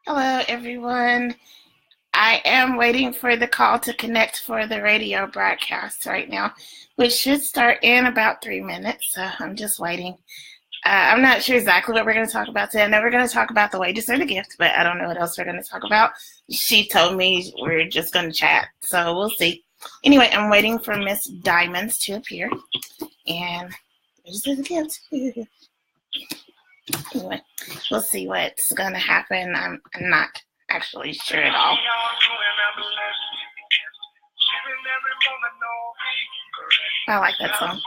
Hello, everyone. I am waiting for the call to connect for the radio broadcast right now, which should start in about 3 minutes. So I'm just waiting. I'm not sure exactly what we're going to talk about today. I know we're going to talk about the wages or the gift, but I don't know what else we're going to talk about. She told me we're just going to chat, so we'll see. Anyway, I'm waiting for Miss Diamonds to appear, and this is the gift. Anyway, we'll see what's going to happen. I'm not actually sure at all. I like that song.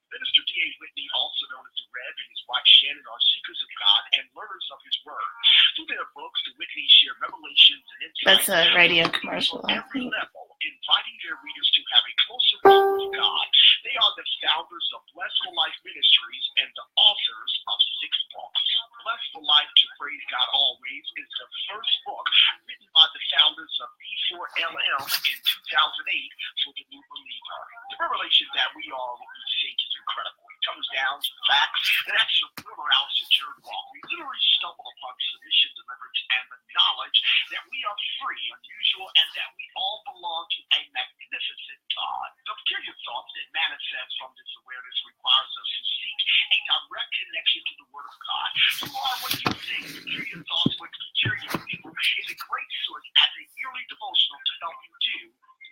Minister D.A. Whitney, also known as the Rev, and his wife Shannon are seekers of God and learners of his word. Through their books, the Whitneys share revelations and insights. That's a radio commercial, I every think. level, inviting their readers to have a closer walk with God. They are the founders of Blessed for Life Ministries and the authors of 6 books. Blessed for Life to Praise God Always is the first book written by the founders of B4LL in 2008 for the new believer. The revelation that we are what we think is incredible. It comes down to the fact that as the river out to turn walk, we literally stumble upon submission, deliverance, and the knowledge that we are free, unusual, and that we all belong to a magnificent God. The peculiar thoughts that manifest from this awareness requires us to seek a direct connection to the Word of God. You are what you think. Peculiar thoughts with peculiar people is a great source as a yearly devotional to help you do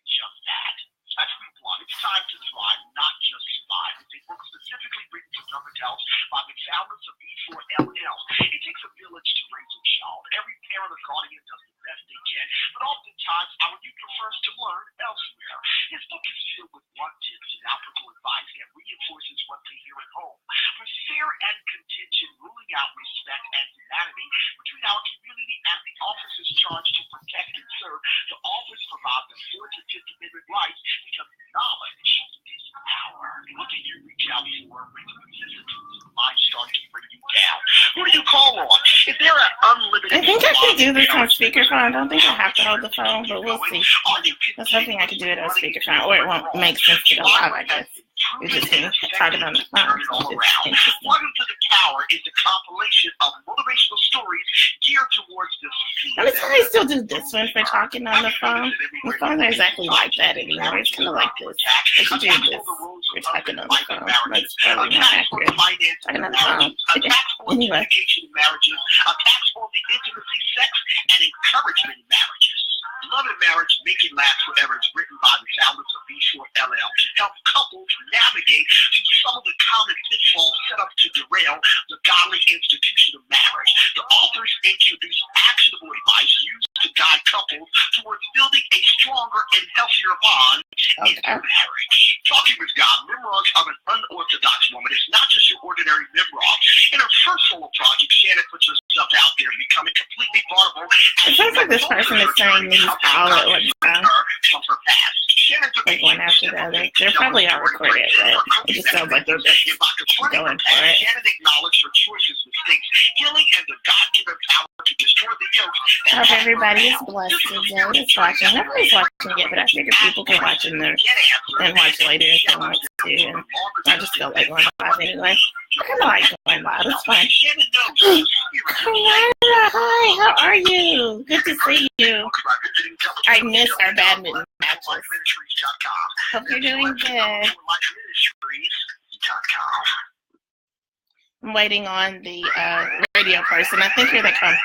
just that. That's week 1. It's time to thrive, not just survive. It's a book specifically written for young adults by the founders of B4LL. It takes a village to raise a child. Every parent or guardian does the best they can, but oftentimes our youth prefers to learn elsewhere. His book is filled with blunt tips and applicable advice that reinforces what they hear at home. With fear and contention ruling out respect and humanity between our community and the officers charged to protect and serve, the office provides the 4th and 5th Amendment rights because knowledge is power. What do you reach out for when the vicissitudes of life start to bring you down? Who do you call on? Is there an unlimited... I think I can do this on speakerphone. I don't think I have to hold the phone, but we'll see. I was hoping I could do it on speakerphone, or it won't make sense to go live, I guess. You're just talking on the phone. Welcome to the Tower is a compilation of motivational stories geared towards the Let me probably still do this one for talking on the phone. The phones are exactly like that anymore. It's kind of like this. I should do this for talking on the phone. That's probably more accurate. Talking on the phone. Anyway. Marriages, attacks on the intimacy, sex, and encouragement marriages. Love and Marriage, Make It Last Forever is written by the founders of B4LL to help couples navigate through some of the common pitfalls set up to derail the godly institution of marriage. The authors introduce actionable advice used to guide couples towards building a stronger and healthier bond in marriage. Talking with God, memoirs of an unorthodox woman is not just your ordinary memoir. In her first solo project, Shannon puts herself out there, becoming completely vulnerable. It sounds like this person is saying these all at one time. Like one after the other. They're probably all recorded, but it just sounds like they're just going for it. Shannon acknowledged her choices, mistakes, healing, and the God-given power to destroy the yoke. I hope everybody is blessed today that's watching. Nobody's watching it, but I figure people can watch in there and watch later if they want to. And I just feel like going live anyway. I kind of like going live. It's fine. Hi, how are you? Good to see you. I miss our badminton matches. Hope you're doing good. I'm waiting on the radio person. I think here they come.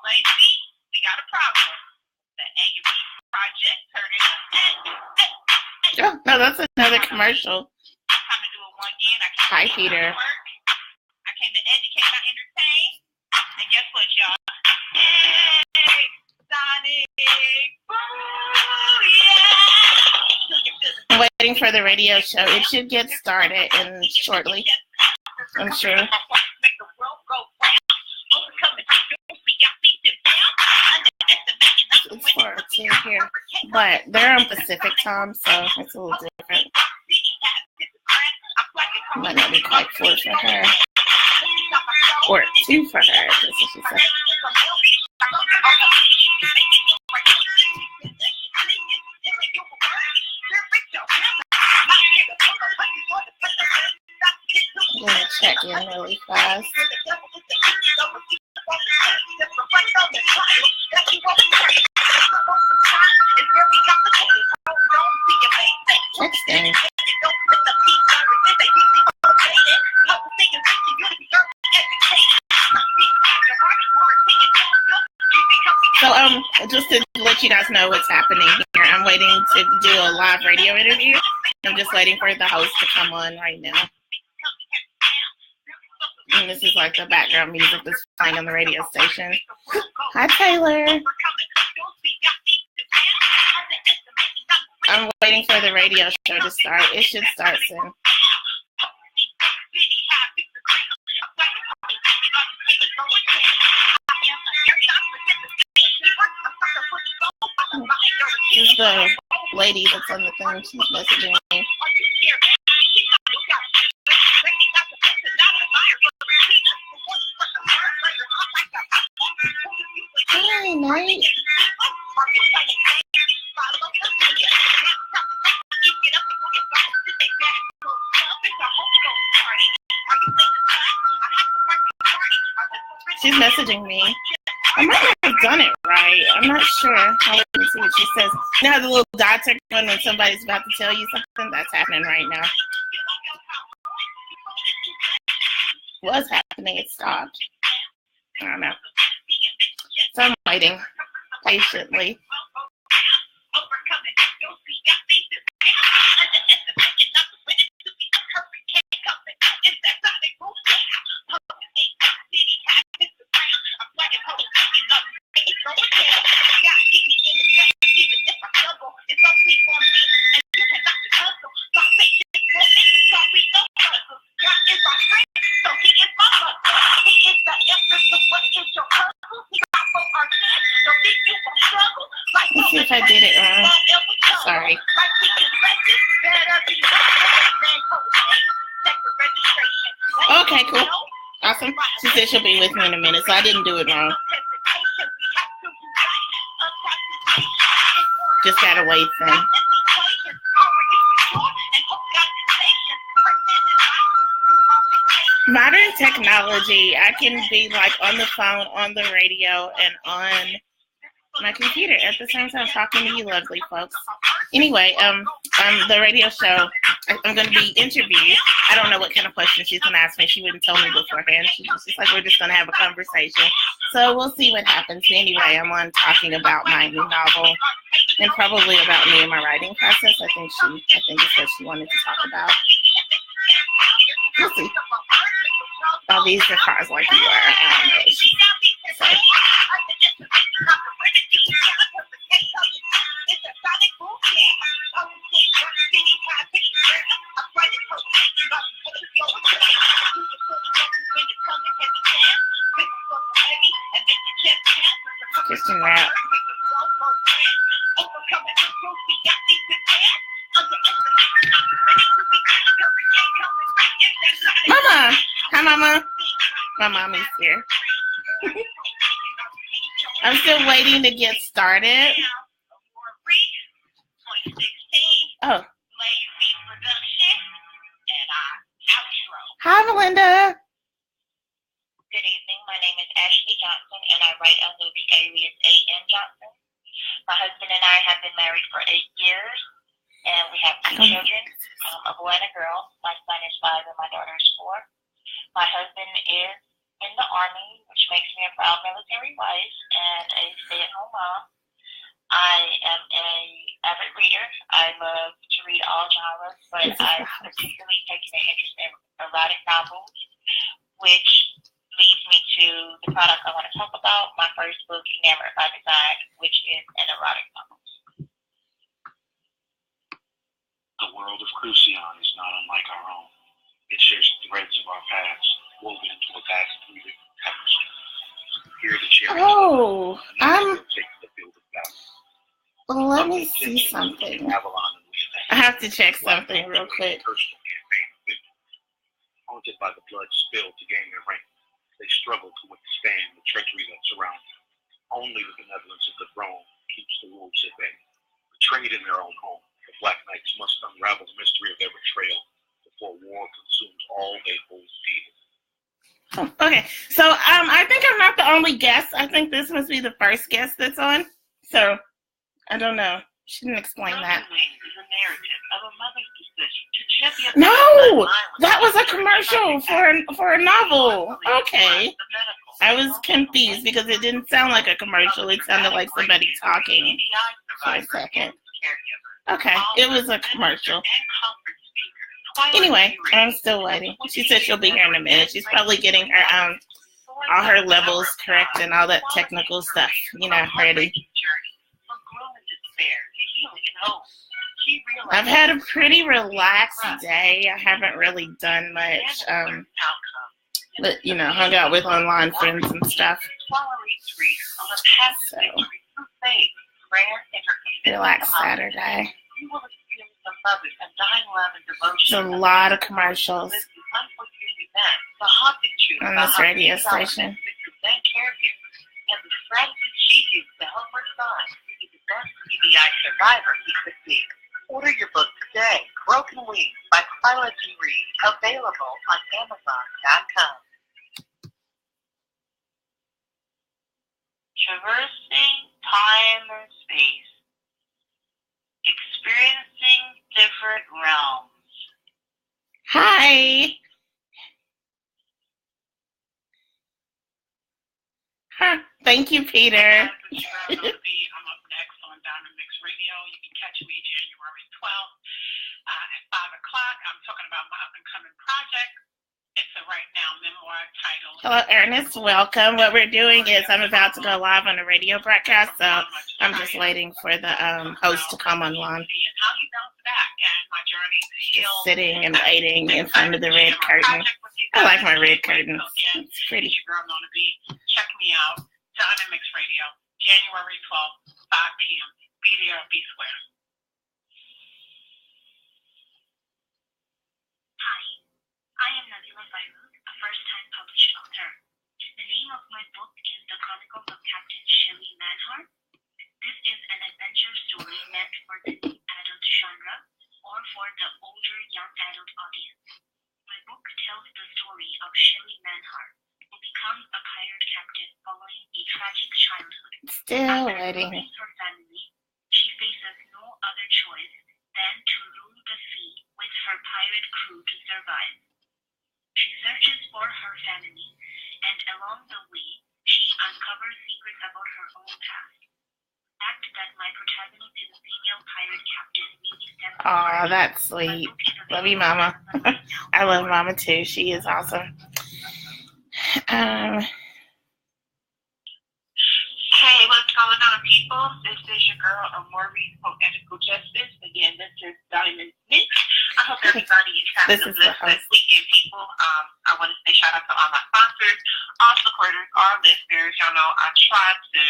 Lacey, we got a problem. The A&B project turned into... Oh, no, that's another commercial. I come to do it one again. Hi, Peter. I came to educate and entertain. And guess what, y'all? Hey, Sonic. Ooh, yeah. I'm waiting for the radio show. It should get started in shortly, I'm sure. It's 4:02 here, but they're on Pacific time, so it's a little different. Might not be quite 4 for her, or 2 for her. That's what she said. I'm gonna check in really fast. Texting. So just to let you guys know what's happening here, I'm waiting to do a live radio interview. I'm just waiting for the host to come on right now. And this is like the background music that's playing on the radio station. Hi, Taylor. I'm waiting for the radio show to start. It should start soon. This is the lady that's on the thing. She's messaging me. Hi, Night. She's messaging me. I might not have done it right. I'm not sure. Let me see what she says. You know how the little dots are going when somebody's about to tell you something? That's happening right now. Was happening. It stopped. I don't know. So I'm waiting patiently. Let's see if I did it wrong. Sorry. Okay, cool. Awesome. She said she'll be with me in a minute, so I didn't do it wrong. Just gotta wait then. Modern technology, I can be like on the phone, on the radio, and on my computer at the same time talking to you lovely folks. Anyway, the radio show, I'm going to be interviewed. I don't know what kind of questions she's going to ask me. She wouldn't tell me beforehand. She's like, we're just going to have a conversation. So we'll see what happens. Anyway, I'm on talking about my new novel and probably about me and my writing process. I think it's what she wanted to talk about. We'll see. Oh, these are cars like you are. I don't know. So. Christian rap. Mama! Hi, Mama. My mommy's here. I'm still waiting to get started. Oh. Hi, Melinda. Good evening. My name is Ashley Johnson, and I write under the alias A.N. Johnson. My husband and I have been married for 8 years, and we have 2 children, a boy and a girl. My son is 5 and my daughter is 4. My husband is in the Army, which makes me a proud military wife and a stay-at-home mom. I am an avid reader. I love to read all genres, but I've particularly taken an interest in erotic novels, which leads me to the product I want to talk about, my first book, Enamored by Design, which is an erotic novel. The world of Crucion is not unlike our own. It shares threads of our past, woven into a vast fluid tapestry. Here the cherry. Oh, take the field of battle. let me see something. I have to check something real quick. Personal campaign of victory. Haunted by the blood spilled to gain their rank, they struggle to withstand the treachery that surrounds them. Only the benevolence of the throne keeps the wolves at bay. Betrayed in their own home, the Black Knights must unravel the mystery of their betrayal before war consumes all they hold dear. Oh, okay. So I think I'm not the only guest. I think this must be the first guest that's on. So I don't know. She didn't explain that. Is a narrative of a mother's decision to champion No, that was a commercial for a novel. Okay. I was confused because it didn't sound like a commercial. It sounded like somebody talking for a second. Okay, it was a commercial. Anyway, I'm still waiting. She said she'll be here in a minute. She's probably getting her all her levels correct and all that technical stuff, ready. I've had a pretty relaxed day. I haven't really done much, but hung out with online friends and stuff. So, relaxed Saturday. There's a lot of commercials on this radio station. Order your book today. Broken Wings by Kyla G. Reid. Available on Amazon.com. Traversing time and space. Experiencing different realms. Hi. Huh. Thank you, Peter. I'm up next on Diamond Mix Radio. You can catch me January 12th at 5 o'clock. I'm talking about my up-and-coming project. It's a right now memoir titled... Hello, Ernest. Welcome. What we're doing is I'm about to go live on a radio broadcast, so I'm just waiting for the host to come online. Just sitting and waiting in front of the red curtain. I like my red curtains. It's pretty. Check me out. Diamond Mix Radio, January 12th, 5 p.m. Be there or be square. Hi, I am Nabila Farouk, a first-time published author. The name of my book is The Chronicles of Captain Shelly Manhart. This is an adventure story meant for the adult genre or for the older young adult audience. My book tells the story of Shelly Manhart, who becomes a pirate captain following a tragic childhood. Still waiting. Her family, she faces no other choice than to rule the sea with her pirate crew to survive. She searches for her family, and along the way, she uncovers secrets about her own past. The fact that my protagonist is a female pirate captain really stems Aw, that's sweet. Love you, Mama. I love Mama, too. She is awesome. Hey, what's going on, people? This is your girl, Amori, Poetical Justice. Again, this is Diamond Mix. I hope everybody is having a blessed weekend, people. I want to say shout out to all my sponsors, all supporters, all listeners. Y'all know I try to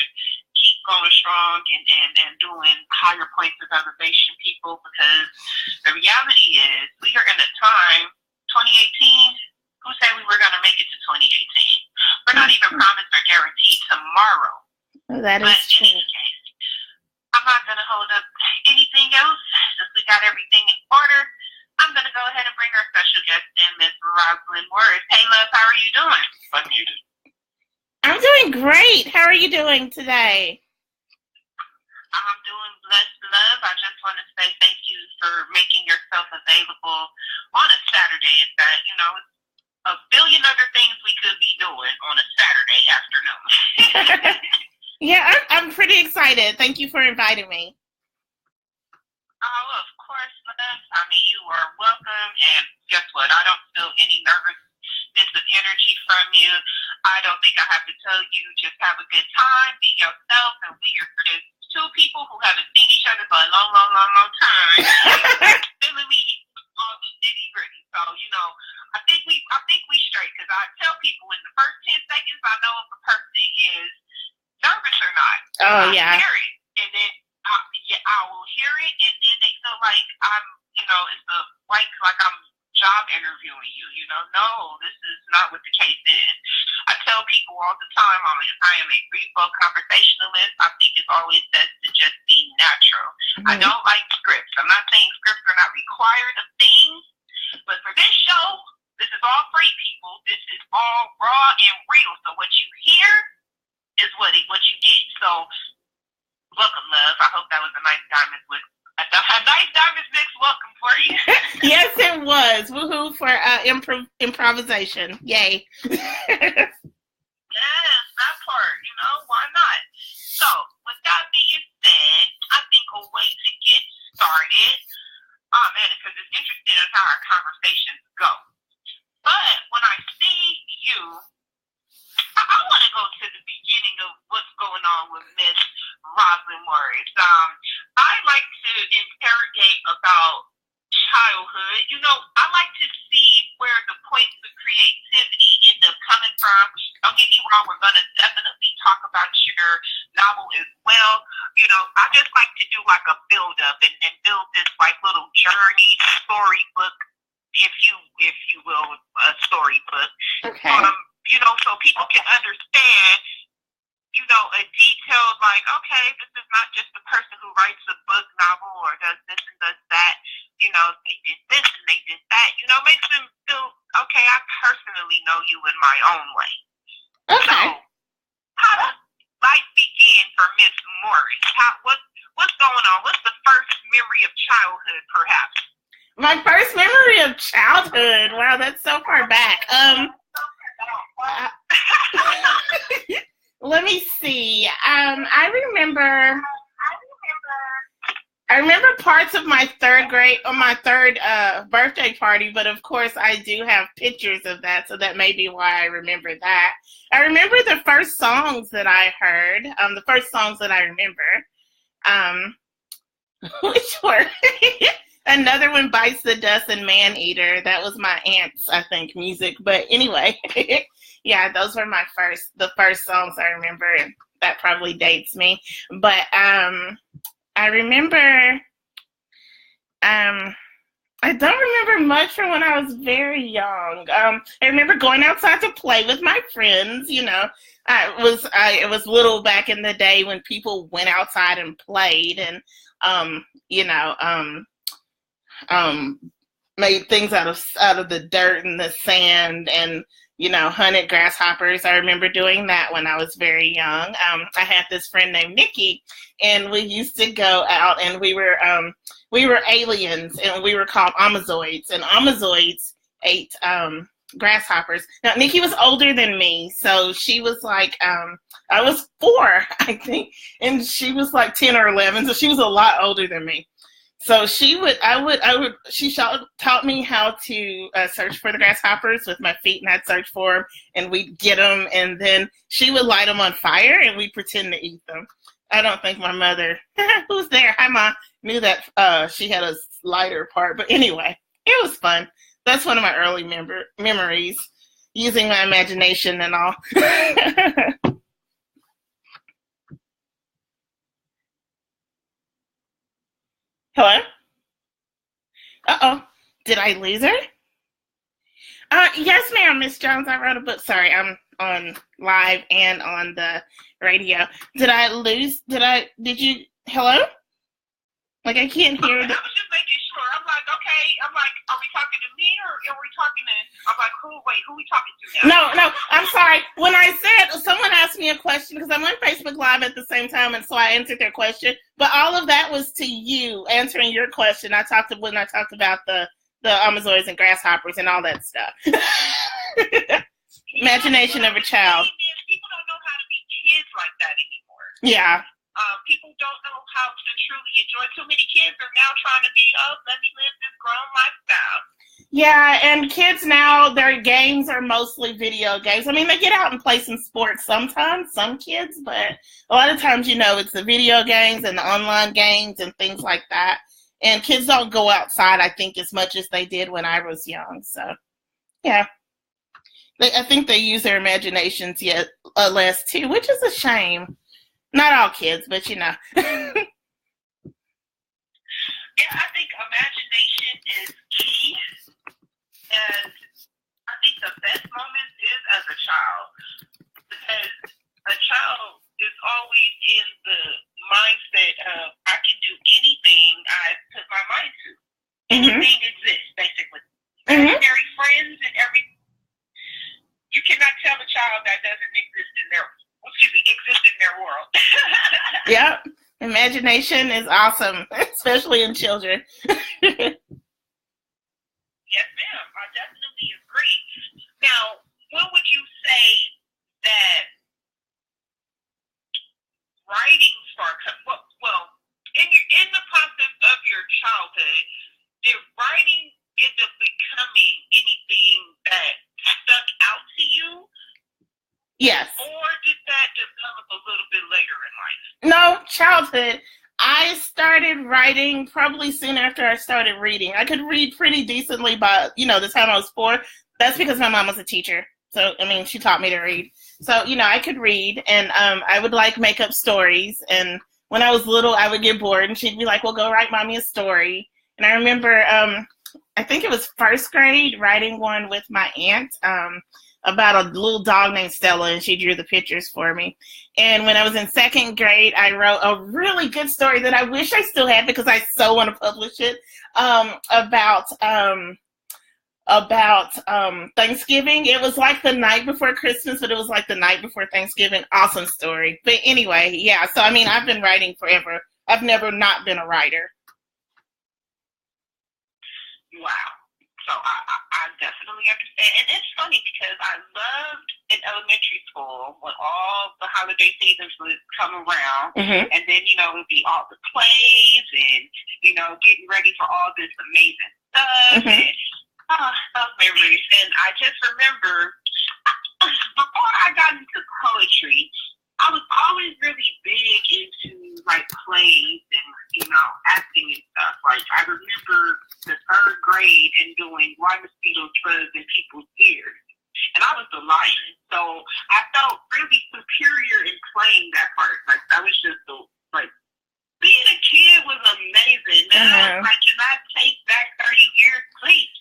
keep going strong and doing higher points of elevation, people, because the reality is we are in a time, 2018, who said we were going to make it to 2018? We're not even promised or guaranteed tomorrow. That is true. In any case, I'm not going to hold up anything else. Since we got everything in order, I'm going to go ahead and bring our special guest in, Miss Rosalind Morris. Hey, love, how are you doing? Unmuted. I'm doing great. How are you doing today? I'm doing blessed, love. I just want to say thank you for making yourself available on a Saturday. It's that, it's a billion other things we could be doing on a Saturday afternoon. Yeah, I'm pretty excited. Thank you for inviting me. Oh, of course, love. I mean, you are welcome. And guess what? I don't feel any nervousness of energy from you. I don't think I have to tell you, just have a good time, be yourself, and we are for this two people who haven't seen each other for a long, long, long, long time. Feeling me all the nitty gritty. So, I think we straight, because I tell people in the first 10 seconds I know if a person is nervous or not. Oh, yeah. I hear it, and then I will hear it, and then they feel like I'm, it's like I'm job interviewing you. No, this is not what the case is. I tell people all the time, I am a free-flow conversationalist. I think it's always best to just be natural. Mm-hmm. I don't like scripts. I'm not saying scripts are not required of things, but for this show, this is all free, people. This is all all raw and real. So what you hear is what you get. So welcome, love. I hope that was a nice diamonds mix. A nice diamonds mix welcome for you. Yes, it was. Woohoo for improvisation. Yay. Yes, that part, why not? So, with that being said, I think a way to get started, because it's interesting in how our conversations go. But when I see you, I want to go to the beginning of what's going on with Miss Rosalynn Morris. I like to interrogate about childhood. I like to see where the points of creativity end up coming from. Don't get me wrong, we're going to definitely talk about your novel as well. I just like to do like a build up and build this like little journey storybook, if you will, a storybook. Okay. So people can understand, a detailed, like, okay, this is not just the person who writes a book novel or does this and does that. They did this and they did that. Makes them feel, okay, I personally know you in my own way. Okay. So, how does life begin for Miss Morris? What's going on? What's the first memory of childhood, perhaps? My first memory of childhood. Wow, that's so far back. Let me see. I remember parts of my third birthday party, but of course I do have pictures of that, so that may be why I remember that. I remember the first songs that I heard, the first songs that I remember, which were another one, Bites the Dust and Man Eater. That was my aunt's, I think, music. But anyway, yeah, those were the first songs I remember, and that probably dates me. But I remember, I don't remember much from when I was very young. I remember going outside to play with my friends. It was little back in the day when people went outside and played and, made things out of the dirt and the sand and, hunted grasshoppers. I remember doing that when I was very young. I had this friend named Nikki, and we used to go out, and we were aliens, and we were called Amazoids, and Amazoids ate grasshoppers. Now, Nikki was older than me, so she was like, I was 4, I think, and she was like 10 or 11, so she was a lot older than me. So she taught me how to search for the grasshoppers with my feet, and I'd search for them, and we'd get them, and then she would light them on fire, and we'd pretend to eat them. I don't think my mother, who's there, hi Ma, knew that she had a lighter part, but anyway, it was fun. That's one of my early memories, using my imagination and all. Hello? Uh-oh. Did I lose her? Yes, ma'am, Miss Jones. I wrote a book. Sorry, I'm on live and on the radio. Did you, hello? Like, I can't hear. I was just making sure. I'm like, okay. Are we talking to me or are we talking to, I'm like, who are we talking to now? No, I'm sorry. When I said, someone asked me a question, because I'm on Facebook Live at the same time, and so I answered their question, but all of that was to you, answering your question. When I talked about the Amazoids and grasshoppers and all that stuff. Imagination of a child. People don't know how to be kids like that anymore. Yeah. People don't know how to truly enjoy. Too many kids are now trying to be, let me live this grown lifestyle. Yeah, and kids now, their games are mostly video games. I mean, they get out and play some sports sometimes, some kids, but a lot of times, it's the video games and the online games and things like that. And kids don't go outside, I think, as much as they did when I was young. So, yeah. I think they use their imaginations less, too, which is a shame. Not all kids, but Yeah, I think imagination is key. And I think the best moments is as a child. Because a child is always in the mindset of, I can do anything I put my mind to. Anything exists, basically. Imaginary friends and you can child that doesn't exist in their world. Yep. Imagination is awesome, especially in children. Yes, ma'am. I definitely agree. Now, what would you say that writing started? Well, in the process of your childhood, did writing end up becoming anything that stuck out to you? Yes. Or did that develop a little bit later in life? No, childhood. I started writing probably soon after I started reading. I could read pretty decently by, the time I was 4. That's because my mom was a teacher. So, she taught me to read. So, I could read, and I would, make up stories. And when I was little, I would get bored, and she'd be like, well, go write Mommy a story. And I remember, I think it was first grade, writing one with my aunt about a little dog named Stella, and she drew the pictures for me. And when I was in second grade, I wrote a really good story that I wish I still had because I so want to publish it, about Thanksgiving. It was like the night before Christmas, but it was like the night before Thanksgiving. Awesome story. But anyway, yeah, so I've been writing forever. I've never not been a writer. Wow. So I definitely understand. And it's funny because I loved in elementary school when all the holiday seasons would come around, Mm-hmm. and then, it would be all the plays and, getting ready for all this amazing stuff. Mm-hmm. And those memories. And I just remember before I got into poetry, I was always really big into plays and acting and stuff. I remember the 3rd grade and doing Why Mosquitoes Buzz in People's Ears, and I was the lion. So I felt really superior in playing that part. I was just being a kid was amazing. And I was like, can I take back 30 years, please?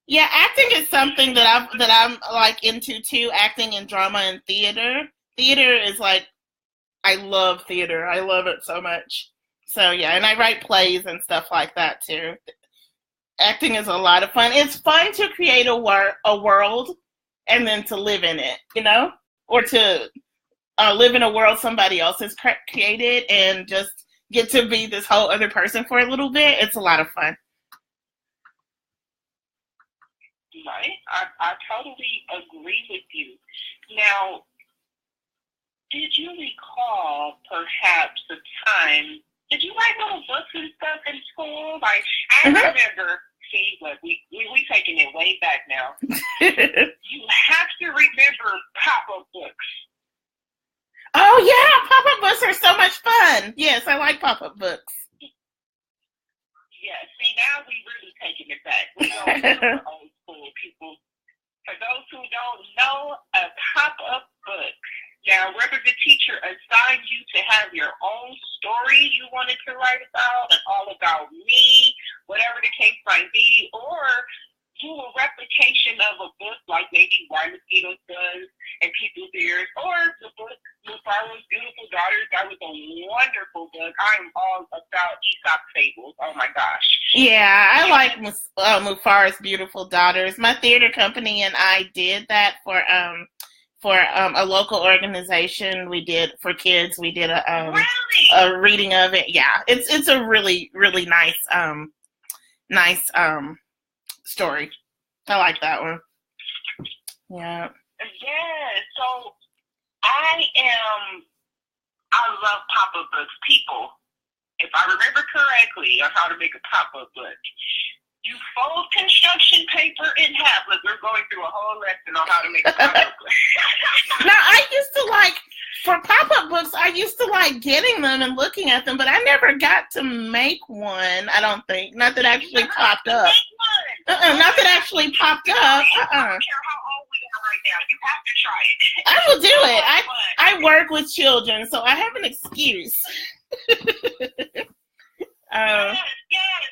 Yeah, acting is something that I'm into too. Acting in drama and theater. Theater is I love theater. I love it so much. So yeah, and I write plays and stuff like that too. Acting is a lot of fun. It's fun to create a world and then to live in it, or to live in a world somebody else has created and just get to be this whole other person for a little bit. It's a lot of fun. Right. I totally agree with you. Now, did you recall perhaps a time, did you write little books and stuff in school? I remember, see, we taking it way back now. You have to remember pop-up books. Oh, yeah, pop-up books are so much fun. Yes, I like pop-up books. Yeah, see, now we really taking it back. We're old school people. For those who don't know, a pop-up book. Now, whether the teacher assigned you to have your own story you wanted to write about, and all about me, whatever the case might be, or do a replication of a book like maybe Why Mosquitoes Buzz in People's Ears, or the book Mufara's Beautiful Daughters. That was a wonderful book. I'm all about Aesop fables. Oh my gosh. Yeah, I like Mufara's Beautiful Daughters. My theater company and I did that for a local organization. We did for kids. We did Really? a reading of it. Yeah, it's a really really nice story. I like that one. Yeah. Yeah. So I love pop-up books. People, if I remember correctly on how to make a pop-up book, you fold construction paper in half. Look, we're going through a whole lesson on how to make a pop-up book. Now, I used to for pop-up books, I used to getting them and looking at them, but I never got to make one, I don't think. Not that actually popped up. Not that actually popped up. I don't care how old we are right now. You have to try it. I will do it. I work with children, so I have an excuse. Yes.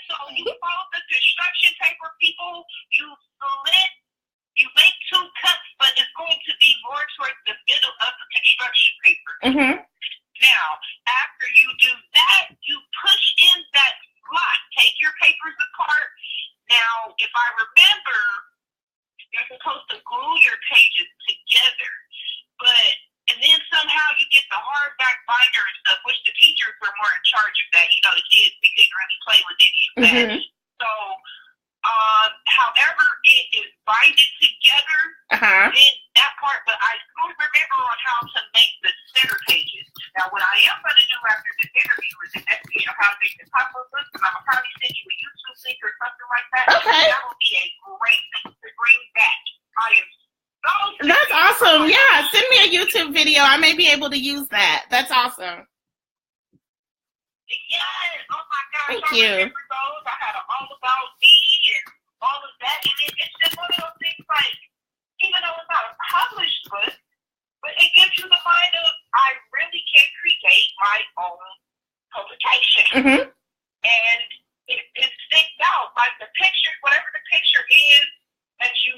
So you fold the construction paper, people. You split. You make 2 cuts, but it's going to be more towards the middle of the construction paper. Mm-hmm. Now, after you do that, you push in that slot. Take your papers apart. Now, if I remember, glue your pages together, and then somehow you get the hardback binder and stuff, which the teachers were more in charge of that. You know, the kids, we didn't really play with any of that. Mm-hmm. So, however it is binded together, then that part, but I don't remember on how to make the center pages. Now, what I am going to do after this interview is investigate on how to make the top of books, and I'm going to probably send you a YouTube link or something like that. Okay. That will be a great thing to bring back. I am so That's awesome. Yeah, send me a YouTube video. I may be able to use that. That's awesome. Yes. Oh my gosh. Thank you. I remember those. I had an All About Me and all of that. And it's just one of those things like, even though it's not a published book, but it gives you the mind of, I really can create my own publication. Mm-hmm. And it sticks out. Like the picture, whatever the picture is that you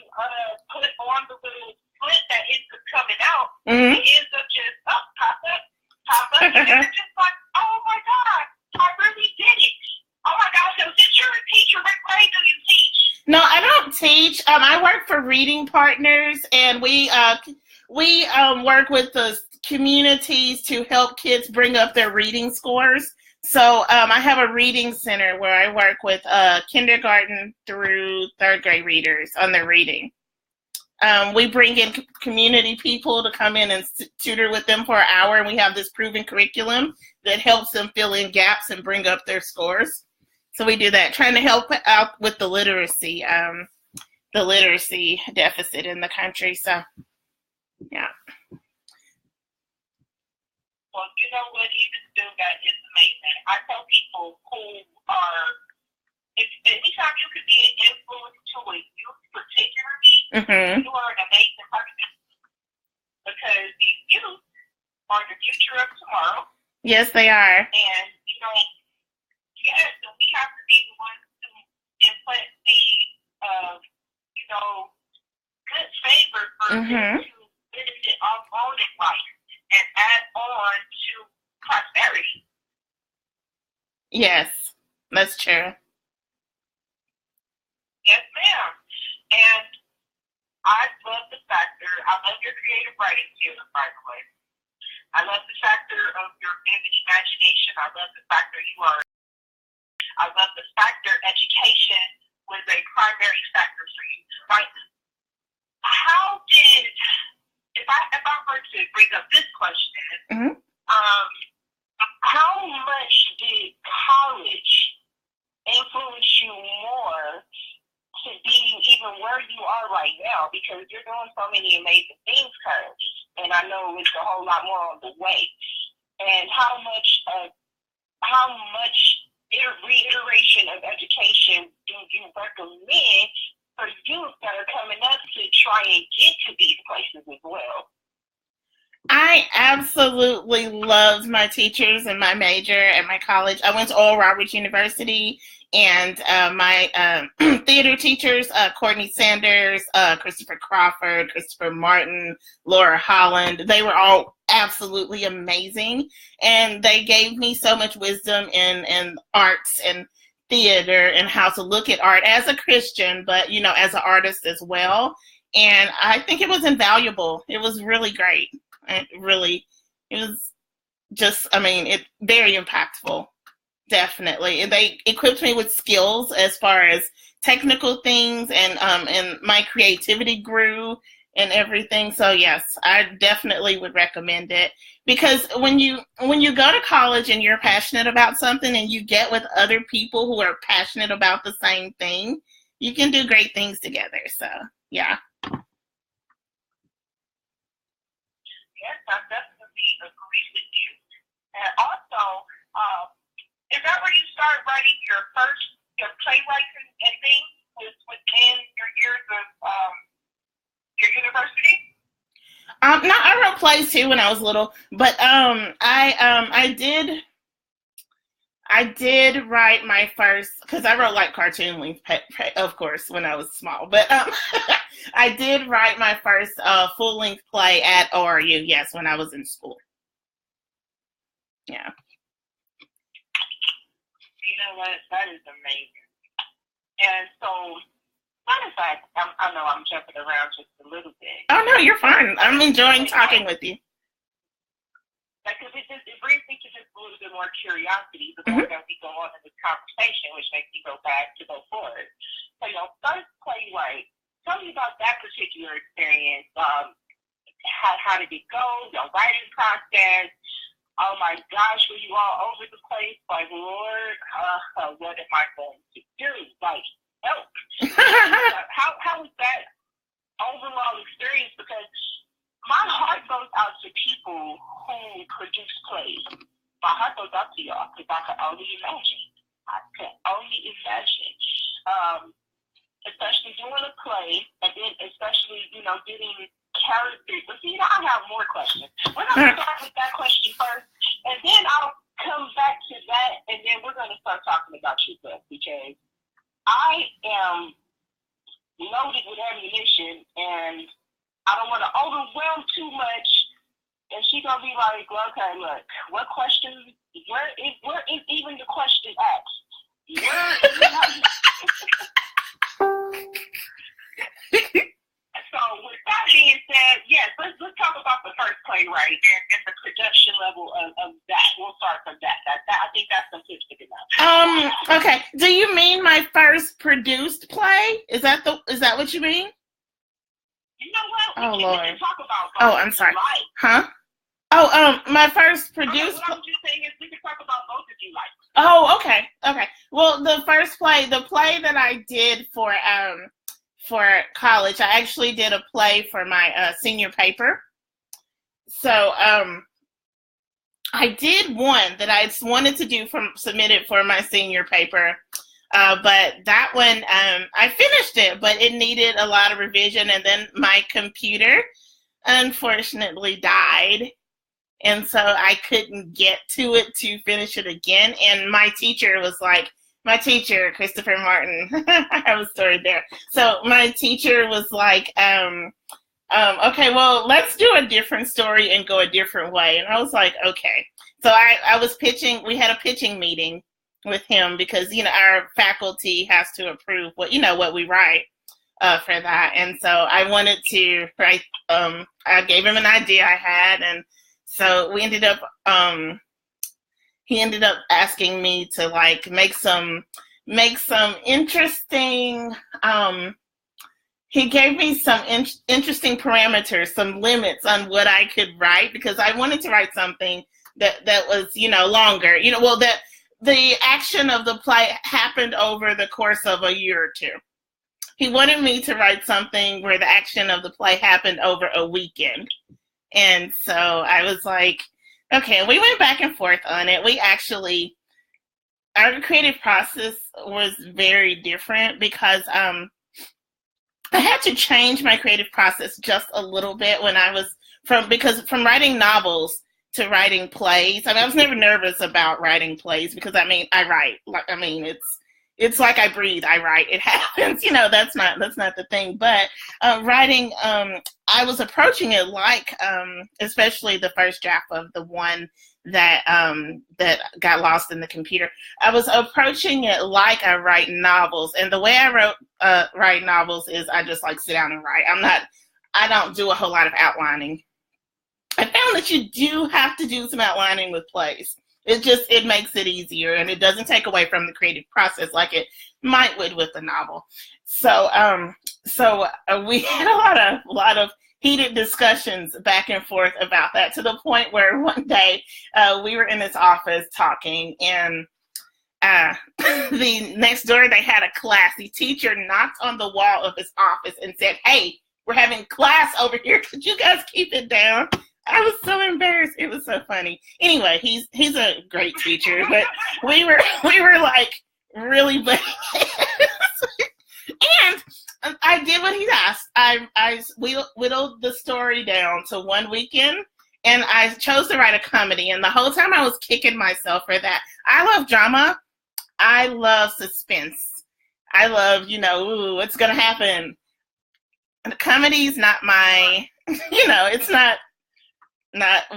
put on the little slit that ends up coming out, Mm-hmm. it ends up just pop up. And you're just like, oh my God, I really did it. Oh my gosh, so since you're a teacher, what grade do you teach? No, I don't teach. I work for Reading Partners, and we work with the communities to help kids bring up their reading scores. So I have a reading center where I work with kindergarten through third grade readers on their reading. We bring in community people to come in and tutor with them for an hour, and we have this proven curriculum that helps them fill in gaps and bring up their scores. So we do that, trying to help out with the literacy deficit in the country. So, yeah. Well, you know what? Even still, that is amazing. I tell people who are, if anytime you could be an influence to a youth, particularly, Mm-hmm. you are an amazing person. Because these youth are the future of tomorrow. Yes, they are. And, you know, yes, and we have to be the ones to implant seeds of, you know, good favor for them to benefit our own life and add on to prosperity. Yes, that's true. Yes, ma'am. And I love the factor, I love your creative writing skills, by the way. I love the factor of your vivid imagination. I love the factor you are. I love the factor education was a primary factor for you. Like, how did, if I were to bring up this question, how much did college influence you more to be even where you are right now? Because you're doing so many amazing things currently, and I know it's a whole lot more on the way. And how much reiteration of education do you recommend for youth that are coming up to try and get to these places as well? I absolutely loved my teachers and my major at my college. I went to Oral Roberts University, and my theater teachers, Courtney Sanders, Christopher Crawford, Christopher Martin, Laura Holland, they were all absolutely amazing. And they gave me so much wisdom in arts and theater and how to look at art as a Christian, but, you know, as an artist as well. And I think it was invaluable. It was really great. It was just, very impactful, definitely. And they equipped me with skills as far as technical things, and my creativity grew and everything. So yes, I definitely would recommend it, because when you go to college and you're passionate about something and you get with other people who are passionate about the same thing, you can do great things together. So yeah. Yes, I definitely agree with you. And also, is that where you started writing your playwrights and things within your years of your university? No, I wrote plays too when I was little, but I did write my first, because I wrote like cartoon length, of course, when I was small. But I did write my first full length play at ORU, yes, when I was in school. Yeah. You know what? That is amazing. And so, matter of fact, I'm y'all know I'm jumping around just a little bit. Oh, no, you're fine. I'm enjoying talking with you. Because it brings me to just a little bit more curiosity the more that we go on in this conversation, which makes me go forward. So, first playwright, tell me about that particular experience. How did it go? Your writing process? Oh my gosh, were you all over the place? Like, Lord, what am I going to do? Like, help. How was that overall experience? Because my heart goes out to people who produce plays. My heart goes out to y'all because I can only imagine. Especially doing a play, and then especially, getting characters. But see, I have more questions. We're going to start with that question first, and then I'll come back to that, and then we're going to start talking about you, because I am loaded with ammunition, and I don't want to overwhelm too much. And she's going to be like, okay, look, what questions, where is even the question asked? So with that being said, yes, let's talk about the first playwright and the production level of that. We'll start from that. I think that's simplistic enough. Okay. Do you mean my first produced play? Is that what you mean? You know what? We can talk about both. Oh, I'm sorry. Huh? Oh, my first produced. What I'm just saying is we can talk about both if you like. Oh, okay. Well, the play that I did for college, I actually did a play for my senior paper. So I did one that I wanted to do submitted for my senior paper, but that one I finished it, but it needed a lot of revision, and then my computer unfortunately died. And so I couldn't get to it to finish it again. And my teacher, Christopher Martin, I have a story there. So my teacher was like, okay, well, let's do a different story and go a different way. And I was like, okay. So I was pitching, we had a pitching meeting with him because, our faculty has to approve what we write for that. And so I wanted to write, I gave him an idea I had, and so we ended up, he ended up asking me to make some interesting, he gave me some interesting parameters, some limits on what I could write, because I wanted to write something that was, longer, that the action of the play happened over the course of a year or two. He wanted me to write something where the action of the play happened over a weekend. And so I was like, okay, we went back and forth on it. Our creative process was very different because I had to change my creative process just a little bit when I was from writing novels to writing plays. I was never nervous about writing plays because I write. It's like I breathe, I write, it happens. That's not the thing. But writing, I was approaching it especially the first draft of the one that got lost in the computer. I was approaching it like I write novels, and the way I write novels is I just sit down and write. I don't do a whole lot of outlining. I found that you do have to do some outlining with plays. It makes it easier, and it doesn't take away from the creative process like it might would with a novel. So we had a lot of heated discussions back and forth about that, to the point where one day we were in his office talking, and the next door they had a class. The teacher knocked on the wall of his office and said, "Hey, we're having class over here. Could you guys keep it down?" I was so embarrassed. It was so funny. Anyway, he's a great teacher, but we were really bad. And I did what he asked. I whittled the story down to one weekend, and I chose to write a comedy. And the whole time I was kicking myself for that. I love drama. I love suspense. I love, what's going to happen. And the comedy's not my, it's not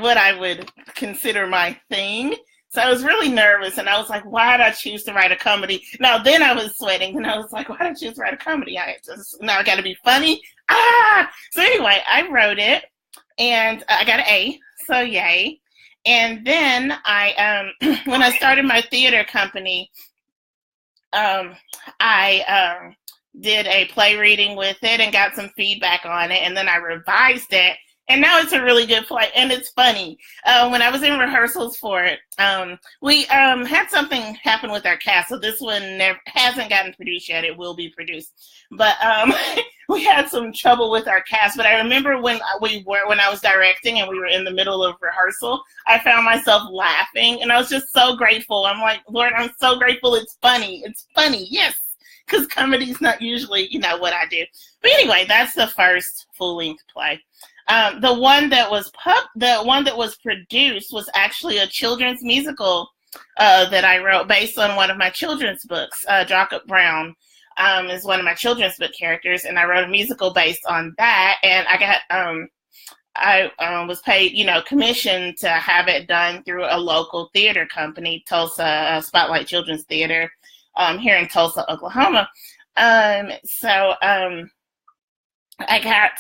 what I would consider my thing. So I was really nervous, and I was like, why did I choose to write a comedy? Now, then I was sweating, and I was like, why did I choose to write a comedy? Now I got to be funny. So anyway, I wrote it, and I got an A, so yay. And then when I started my theater company, I did a play reading with it and got some feedback on it, and then I revised it. And now it's a really good play, and it's funny. When I was in rehearsals for it, we had something happen with our cast, so this one hasn't gotten produced yet. It will be produced. But we had some trouble with our cast. But I remember when I was directing and we were in the middle of rehearsal, I found myself laughing, and I was just so grateful. I'm like, Lord, I'm so grateful it's funny. It's funny, yes, because comedy's not usually, what I do. But anyway, that's the first full-length play. The one that was produced was actually a children's musical that I wrote based on one of my children's books. Jacob Brown is one of my children's book characters, and I wrote a musical based on that. And I was paid, commission to have it done through a local theater company, Tulsa Spotlight Children's Theater, here in Tulsa, Oklahoma. So I got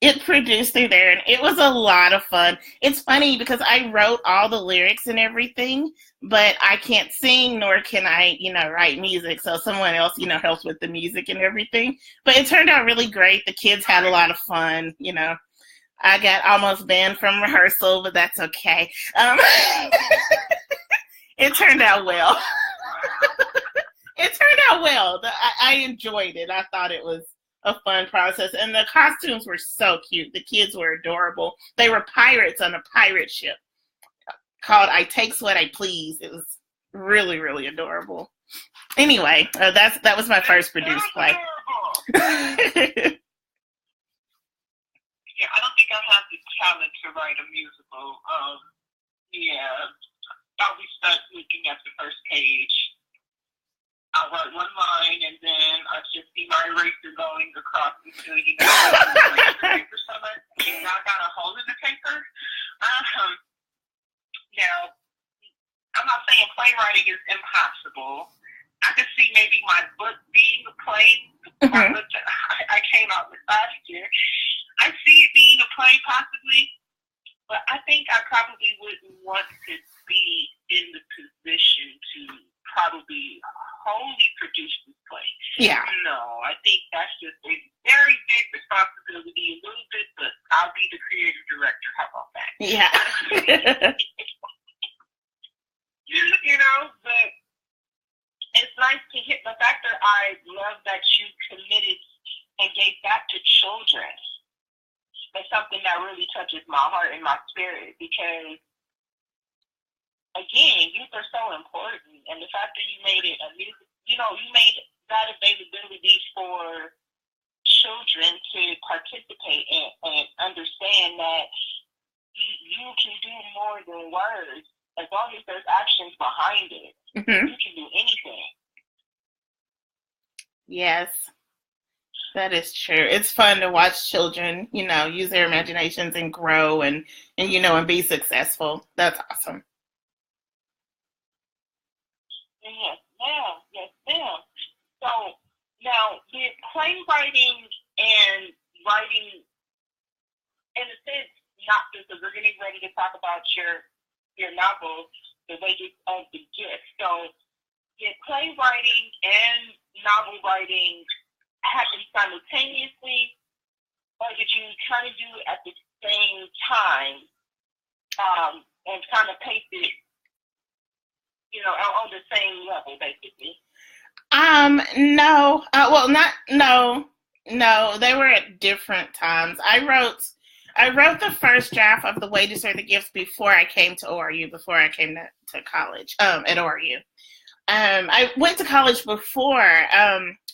it produced through there, and it was a lot of fun. It's funny because I wrote all the lyrics and everything, but I can't sing, nor can I, write music. So someone else, helps with the music and everything. But it turned out really great. The kids had a lot of fun, I got almost banned from rehearsal, but that's okay. It turned out well. It turned out well. I enjoyed it. I thought it was a fun process, and the costumes were so cute. The kids were adorable. They were pirates on a pirate ship called I Takes What I Please. It was really, really adorable. Anyway, that was my first produced play. Yeah, I don't think I have the talent to write a musical. I'll be stuck looking at the first page. I write one line, and then I just see my eraser going across until the paper somewhere. Now I got a hole in the paper. Now, I'm not saying playwriting is impossible. I could see maybe my book being a play. My book that I came out with last year. I see it being a play possibly, but I think I probably wouldn't want to be in the position to probably wholly produce this play. Yeah. No, I think that's just a very big responsibility, a little bit, but I'll be the creative director. How about that? Yeah. But it's nice to hear the fact that I love that you committed and gave back to children. It's something that really touches my heart and my spirit because, again, youth are so important, and the fact that you made it you made that availability for children to participate in and understand that you can do more than words as long as there's actions behind it. Mm-hmm. You can do anything. Yes, that is true. It's fun to watch children, use their imaginations and grow and be successful. That's awesome. Yes, ma'am. So now, did playwriting and writing, in a sense, not because we're getting ready to talk about your novel, The Wages of the Gift. So, did playwriting and novel writing happen simultaneously, or did you kind of do it at the same time and kind of pace it, on the same level, basically? No. No. They were at different times. I wrote the first draft of The Wages or the Gifts before I came to ORU, before I came to college at ORU. I went to college before,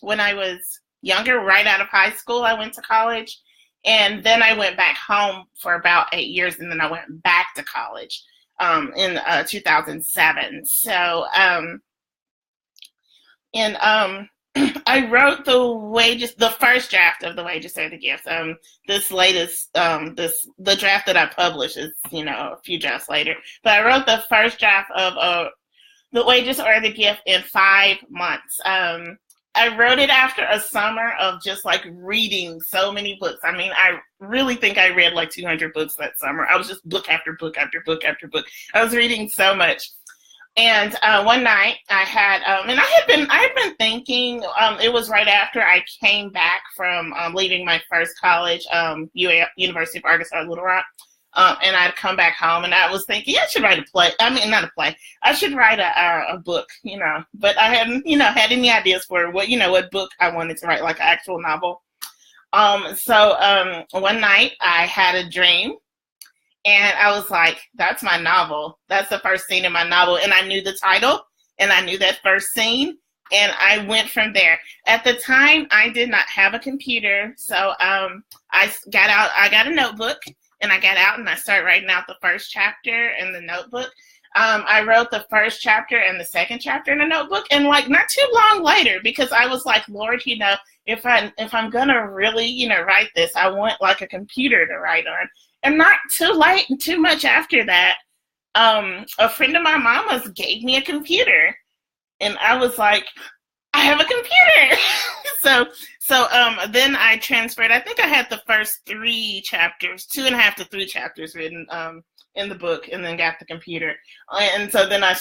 when I was younger, right out of high school, I went to college. And then I went back home for about 8 years, and then I went back to college in 2007. So, I wrote the first draft of The Wages Are the Gift. This latest, the draft that I published is, a few drafts later. But I wrote the first draft of The Wages Are the Gift in 5 months. I wrote it after a summer of just like reading so many books. I mean, I really think I read like 200 books that summer. I was just book after book after book after book. I was reading so much. And one night I had, and I had been thinking, it was right after I came back from leaving my first college, University of Arkansas, Little Rock. And I'd come back home and I was thinking, I should write a play. I mean, not a play. I should write a book, but I hadn't, had any ideas for what book I wanted to write, like an actual novel. So one night I had a dream and I was like, that's my novel. That's the first scene in my novel. And I knew the title and I knew that first scene. And I went from there. At the time, I did not have a computer. So I got a notebook. And I got out and I started writing out the first chapter in the notebook. I wrote the first chapter and the second chapter in the notebook. And like not too long later, because I was like, Lord, if I'm gonna really, write this, I want like a computer to write on. And not too late, too much after that, a friend of my mama's gave me a computer. And I was like, I have a computer. So then I transferred. I think I had the first 3 chapters, 2.5 to 3 chapters written in the book, and then got the computer. And so then I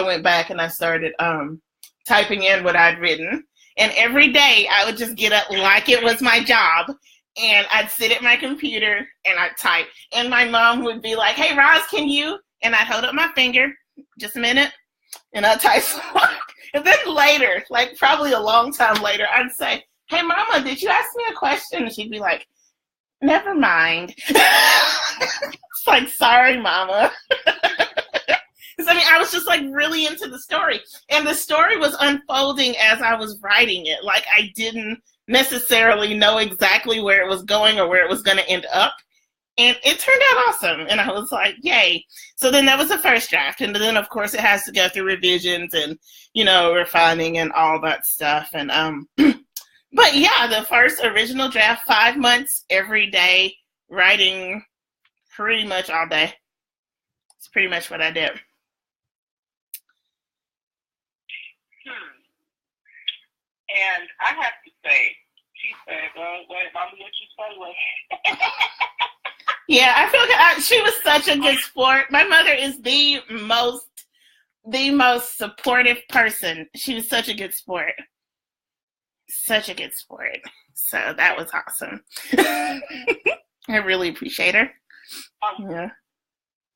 went back and I started typing in what I'd written. And every day I would just get up like it was my job. And I'd sit at my computer and I'd type. And my mom would be like, hey, Roz, can you? And I'd hold up my finger, just a minute, and I'd type. And then later, like probably a long time later, I'd say, hey, Mama, did you ask me a question? And she'd be like, never mind. It's like, sorry, Mama. Because I mean, I was just like really into the story. And the story was unfolding as I was writing it. Like I didn't necessarily know exactly where it was going or where it was going to end up. And it turned out awesome. And I was like, yay. So then that was the first draft. And then, of course, it has to go through revisions and, refining and all that stuff. And, but yeah, the first original draft, 5 months every day, writing pretty much all day. It's pretty much what I did. And I have to say, she said, wait, Mama, what you say? Yeah, I feel like she was such a good sport. My mother is the most supportive person. She was such a good sport. Such a good sport. So that was awesome. I really appreciate her. Yeah.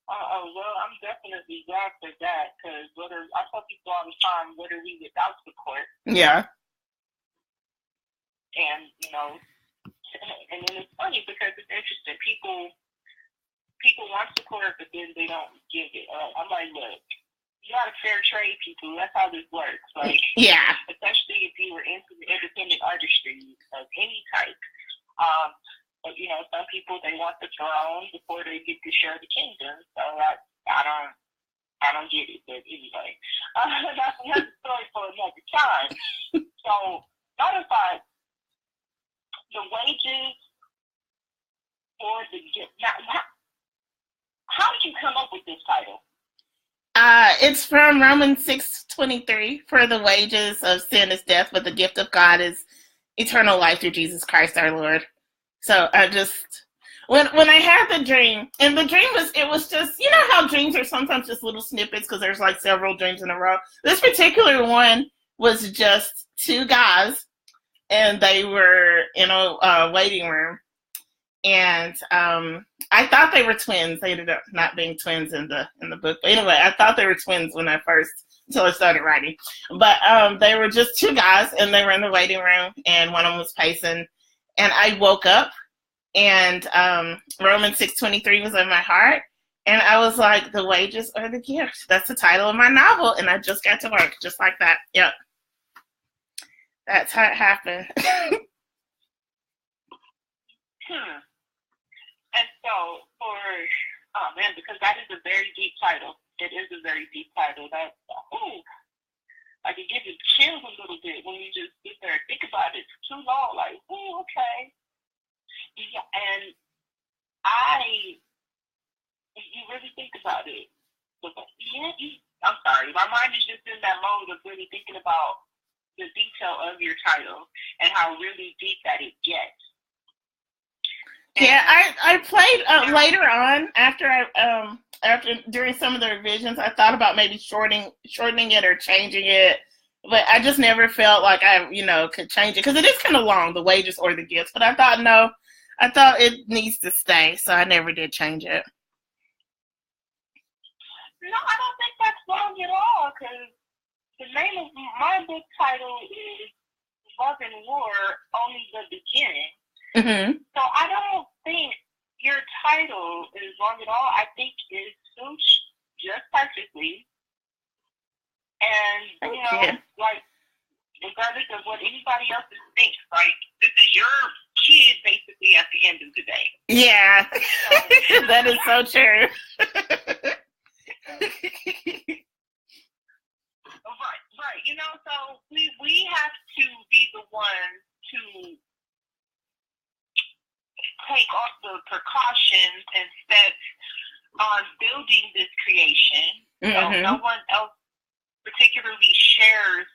Well, I'm definitely glad for that, because I tell people all the time, what are we without support? Yeah. And, and then it's funny because it's interesting. People want support, but then they don't give it. I'm like, look, you gotta fair trade people. That's how this works. Like, yeah. Especially if you were into the independent artistry of any type. But some people, they want the throne before they get to share the kingdom. So I don't get it. But anyway, that's another story for another time. So, matter of fact, the wages or the gift. Now, how did you come up with this title? It's from Romans 6:23. For the wages of sin is death, but the gift of God is eternal life through Jesus Christ our Lord. So I just, when I had the dream, and the dream was just, how dreams are sometimes just little snippets because there's like several dreams in a row. This particular one was just 2 guys. And they were in a waiting room, and I thought they were twins. They ended up not being twins in the book. But anyway, I thought they were twins until I started writing. But they were just 2 guys, and they were in the waiting room, and one of them was pacing. And I woke up, and Romans 6:23 was in my heart, and I was like, "The wages are the gift." That's the title of my novel, and I just got to work just like that. Yep. That's how it happened. And so because that is a very deep title. It is a very deep title. Like, it gives you chills a little bit when you just sit there and think about it for too long. Like, oh, okay. Yeah, and you really think about it. But I'm sorry, my mind is just in that mode of really thinking about the detail of your title and how really deep that it gets. Yeah, I played later on after during some of the revisions. I thought about maybe shortening it or changing it, but I just never felt like I could change it because it is kind of long, the wages or the gifts. But I thought no, I thought it needs to stay, so I never did change it. No, I don't think that's long at all, because the name of my book title is Love and War, Only the Beginning. Mm-hmm. So I don't think your title is long at all. I think it suits just perfectly. And, like, regardless of what anybody else thinks, like, this is your kid basically at the end of the day. Yeah, that is so true. Right. So we have to be the ones to take off the precautions and steps on building this creation. Mm-hmm. So no one else particularly shares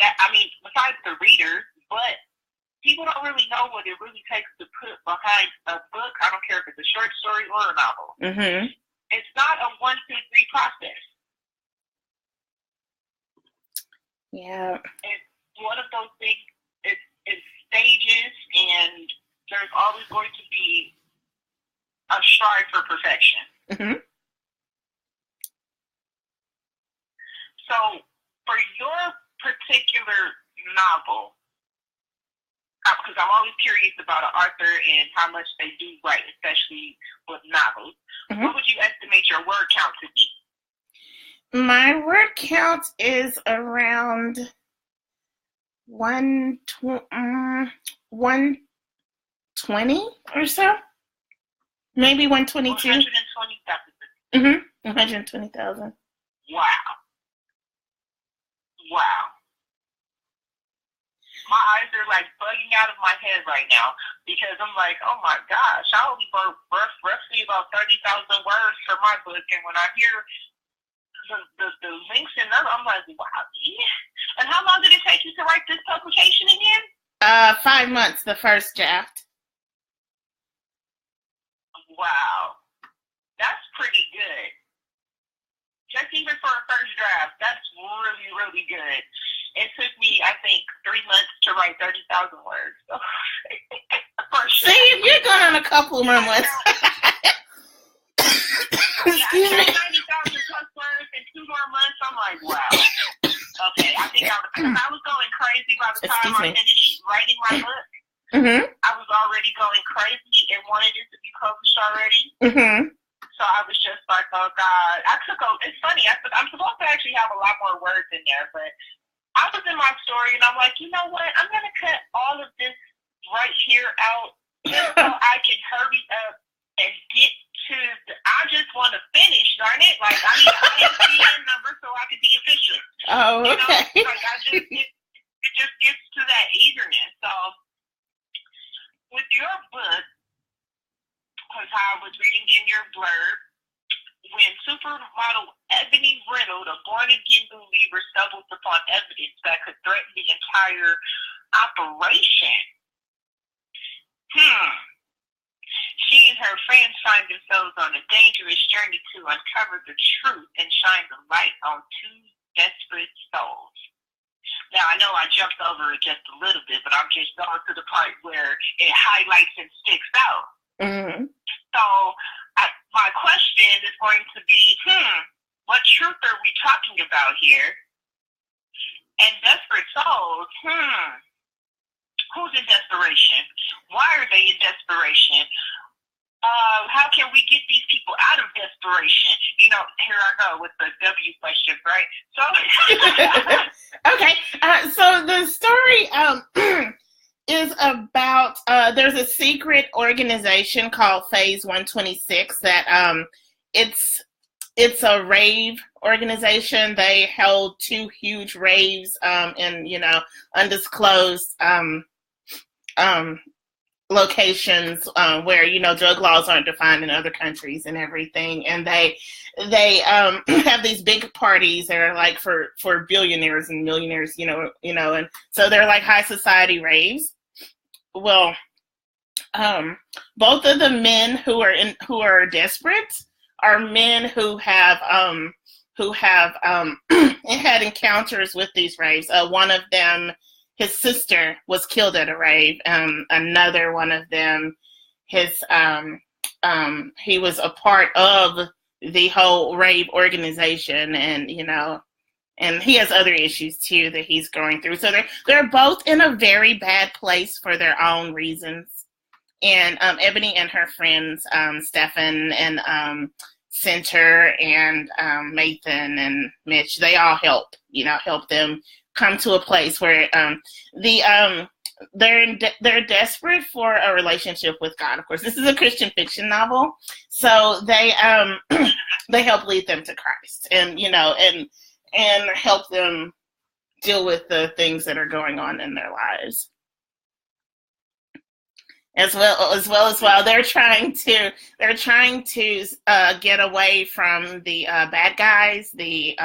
that. I mean, besides the readers, but people don't really know what it really takes to put behind a book. I don't care if it's a short story or a novel. Mm-hmm. It's not a 1, 2, 3 process. Yeah. It's one of those things. It's stages, and there's always going to be a strive for perfection. Mm-hmm. So, for your particular novel, because I'm always curious about an author and how much they do write, especially with novels, mm-hmm. What would you estimate your word count to be? My word count is around 120 or so. Maybe 122. 120,000. Mm-hmm. 120,000. Wow. My eyes are like bugging out of my head right now because I'm like, oh my gosh, I only wrote roughly about 30,000 words for my book, and when I hear the links and other, I'm like, wow, yeah. And how long did it take you to write this publication again? 5 months, the first draft. Wow, that's pretty good. Just even for a first draft, that's really, really good. It took me, I think, 3 months to write 30,000 words. So, see, if you're going on a couple more months. Excuse me. 90,000 plus words in 2 more months. I'm like, wow. Okay, I think I was going crazy by the time I finished writing my book. Mm-hmm. I was already going crazy and wanted it to be published already. Mm-hmm. So I was just like, oh God. It's funny, I'm supposed to actually have a lot more words in there, but I was in my story and I'm like, you know what? I'm going to cut all of this right here out just so I can hurry up and get to I just want to finish, darn it. Like, I need an ISBN number so I can be efficient. Oh, okay. It just gets to that eagerness. So, with your book, because I was reading in your blurb, when supermodel Ebony Reynolds, a born-again believer, stumbles upon evidence that could threaten the entire operation, she and her friends find themselves on a dangerous journey to uncover the truth and shine the light on 2 desperate souls. Now, I know I jumped over it just a little bit, but I'm just going to the part where it highlights and sticks out. Mm-hmm. So, my question is going to be, what truth are we talking about here? And desperate souls, who's in desperation? Why are they in desperation? How can we get these people out of desperation? Here I go with the W questions, right? So, okay. So the story is about there's a secret organization called Phase 126 that it's a rave organization. They held 2 huge raves in undisclosed locations where drug laws aren't defined in other countries and everything, and they have these big parties that are like for billionaires and millionaires, and so they're like high society raves. Well, both of the men who are desperate are men who have had encounters with these raves. One of them, his sister was killed at a rave. Another one of them, he was a part of the whole rave organization, and and he has other issues too that he's going through. So they're both in a very bad place for their own reasons. And Ebony and her friends, Stefan and Center and Nathan and Mitch, they all help them come to a place where they're desperate for a relationship with God. Of course, this is a Christian fiction novel, so they help lead them to Christ, and and help them deal with the things that are going on in their lives. As well as while they're trying to get away from the bad guys, the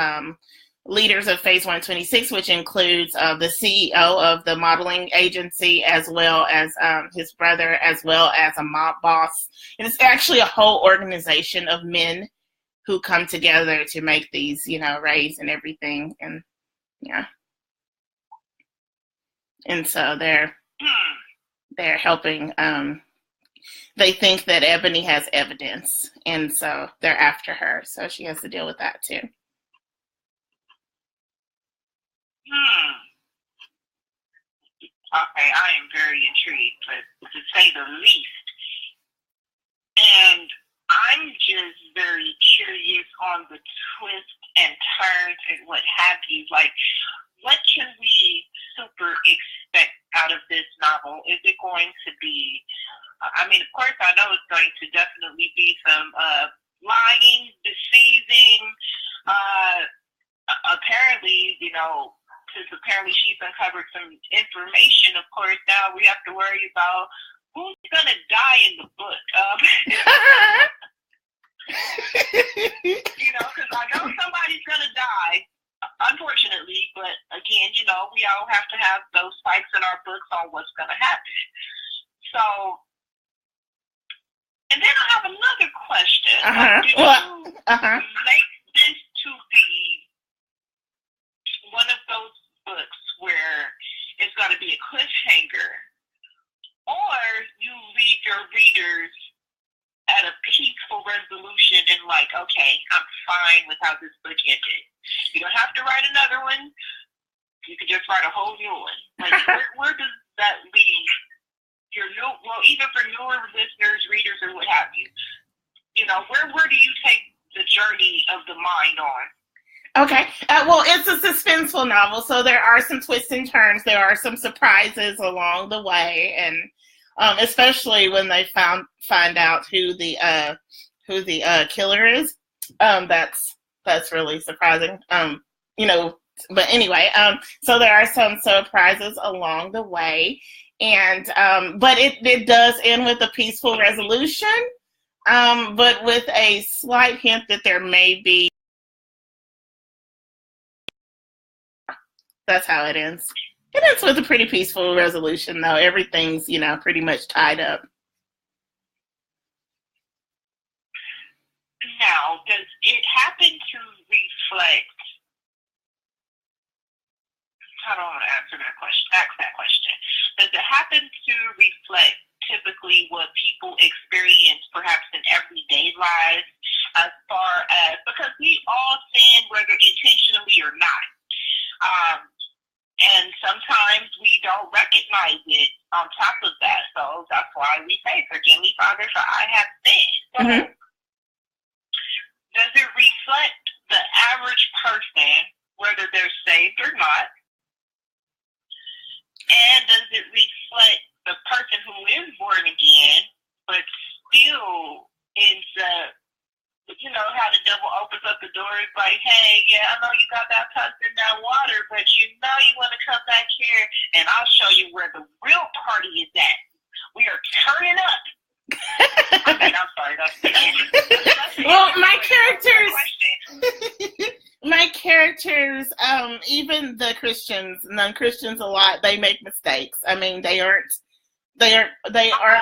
leaders of Phase 126, which includes the CEO of the modeling agency, as well as his brother, as well as a mob boss. And it's actually a whole organization of men who come together to make these, raves and everything. And yeah. And so they're helping. They think that Ebony has evidence, and so they're after her. So she has to deal with that too. Okay, I am very intrigued, to say the least. And I'm just very curious on the twists and turns and what have you. Like, what can we super expect out of this novel? Is it going to be, of course, I know it's going to definitely be some lying, deceiving, apparently, since apparently she's uncovered some information, of course, now we have to worry about who's going to die in the book. Because I know somebody's going to die, unfortunately, but again, we all have to have those spikes in our books on what's going to happen. So, and then I have another question. Did you make this to be one of those books where it's going to be a cliffhanger, or you leave your readers at a peaceful resolution and like, okay, I'm fine with how this book ended? You don't have to write another one. You can just write a whole new one. Like, where does that leave your even for newer listeners, readers, or what have you? Where do you take the journey of the mind on? Okay. Well, it's a suspenseful novel, so there are some twists and turns. There are some surprises along the way, and especially when they find out who the killer is. That's really surprising. But anyway, so there are some surprises along the way, and but it does end with a peaceful resolution, but with a slight hint that there may be. That's how it ends. It ends with a pretty peaceful resolution, though. Everything's, pretty much tied up. Now, does it happen to reflect? How do I want to answer that question? Ask that question. Does it happen to reflect typically what people experience, perhaps in everyday lives, as far as, because we all sin, whether intentionally or not, and sometimes we don't recognize it. On top of that, so that's why we say, "Forgive me, Father, for I have sinned." So, does it reflect the average person, whether they're saved or not? And does it reflect the person who is born again, but still ends up, how the devil opens up hey, yeah, I know you got baptized in that water, but you know you want to come back here, and I'll show you where the real party is at. We are turning up. I mean, I'm sorry. Well, my characters, even the Christians, non-Christians a lot, they make mistakes. I mean, they aren't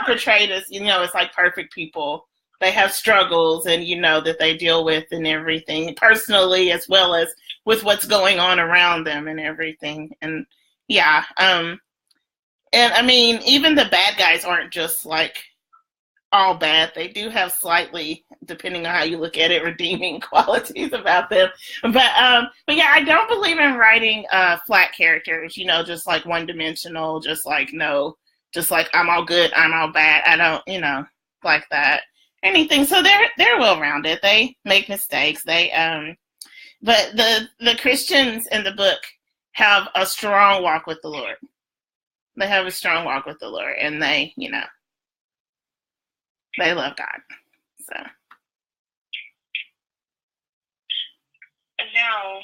portrayed as, it's like perfect people. They have struggles and, that they deal with and everything personally, as well as with what's going on around them and everything. And yeah. And I mean, even the bad guys aren't just like all bad. They do have slightly, depending on how you look at it, redeeming qualities about them. But yeah, I don't believe in writing flat characters, just like one-dimensional, just like I'm all good, I'm all bad. I don't, like that. Anything. So they're well-rounded. They make mistakes. But the Christians in the book have a strong walk with the Lord. They have a strong walk with the Lord, and they, they love God. So. Now,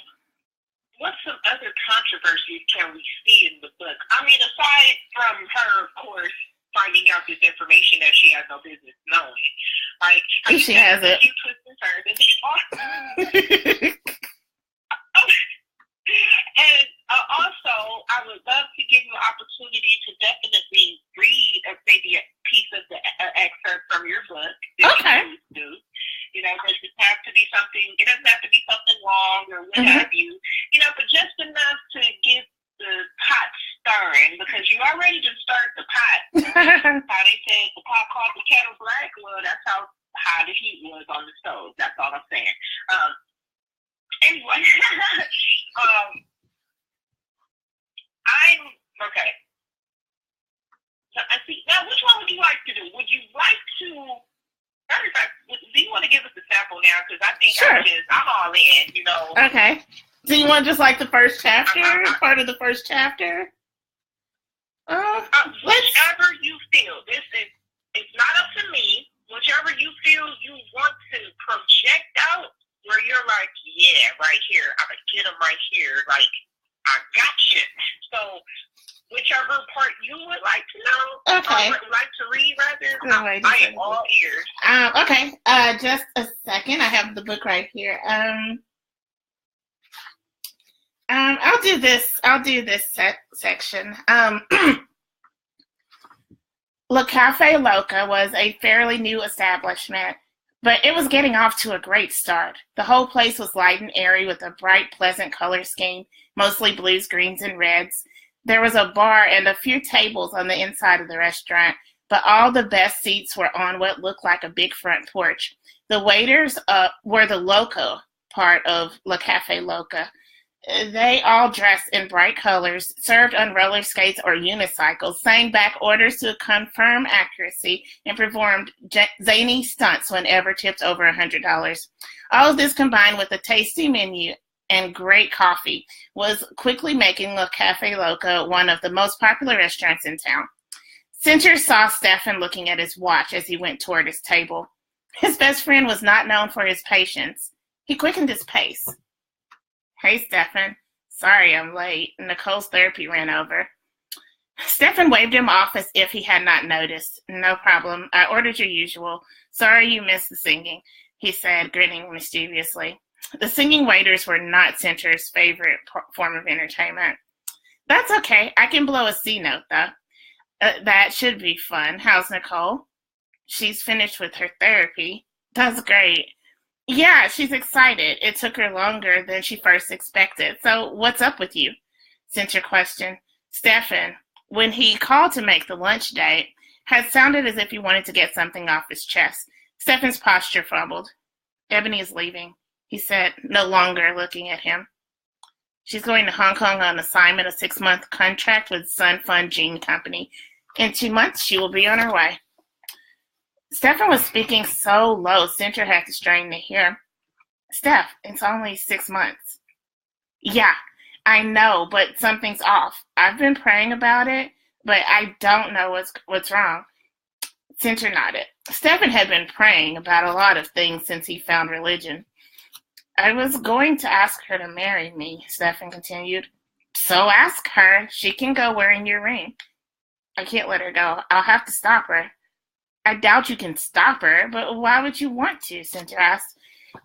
what some other controversies can we see in the book? I mean, aside from her, of course, finding out this information that she has no business knowing, like she has it. You twists and turns, and also, I would love to give you an opportunity to definitely read maybe a piece of the excerpt from your book. Okay. It doesn't have to be something. It doesn't have to be something long or what have you. But just enough to get the pot stirring, because you already just stirred the pot. How they said the pot called the kettle black. Well, that's how high the heat was on the stove. That's all I'm saying. Anyway, I'm okay. So I see. Now, which one would you like to do? Would you like to? Matter of fact, do you want to give us a sample now? Because I think sure. I'm all in. Okay. Do you want just like the first chapter, part of the first chapter? Whichever you feel. It's not up to me. Whichever you feel you want to project out, where you're like, yeah, right here, I'm going to get them right here. Like, I got you. So, whichever part you would like to know, okay. Or would like to read, rather, I am all ears. Okay, just a second. I have the book right here. I'll do this section. Le Cafe Loca was a fairly new establishment, but it was getting off to a great start. The whole place was light and airy with a bright, pleasant color scheme, mostly blues, greens, and reds. There was a bar and a few tables on the inside of the restaurant, but all the best seats were on what looked like a big front porch. The waiters were the loco part of Le Cafe Loca. They all dressed in bright colors, served on roller skates or unicycles, sang back orders to confirm accuracy, and performed zany stunts whenever tipped over $100. All of this, combined with a tasty menu and great coffee, was quickly making Le Cafe Loca one of the most popular restaurants in town. Center saw Stefan looking at his watch as he went toward his table. His best friend was not known for his patience. He quickened his pace. Hey, Stefan. Sorry I'm late. Nicole's therapy ran over. Stefan waved him off as if he had not noticed. No problem. I ordered your usual. Sorry you missed the singing, he said, grinning mischievously. The singing waiters were not Center's favorite form of entertainment. That's okay. I can blow a C note, though. That should be fun. How's Nicole? She's finished with her therapy. That's great. Yeah, she's excited. It took her longer than she first expected. So what's up with you? Center questioned. Stefan, when he called to make the lunch date, had sounded as if he wanted to get something off his chest. Stefan's posture fumbled. Ebony is leaving, he said, no longer looking at him. She's going to Hong Kong on assignment, a 6-month contract with Sun Fun Jean Company. In 2 months, she will be on her way. Stefan was speaking so low, Center had to strain to hear. Steph, it's only 6 months. Yeah, I know, but something's off. I've been praying about it, but I don't know what's wrong. Center nodded. Stefan had been praying about a lot of things since he found religion. I was going to ask her to marry me, Stefan continued. So ask her. She can go wearing your ring. I can't let her go. I'll have to stop her. I doubt you can stop her, but why would you want to? Center asked.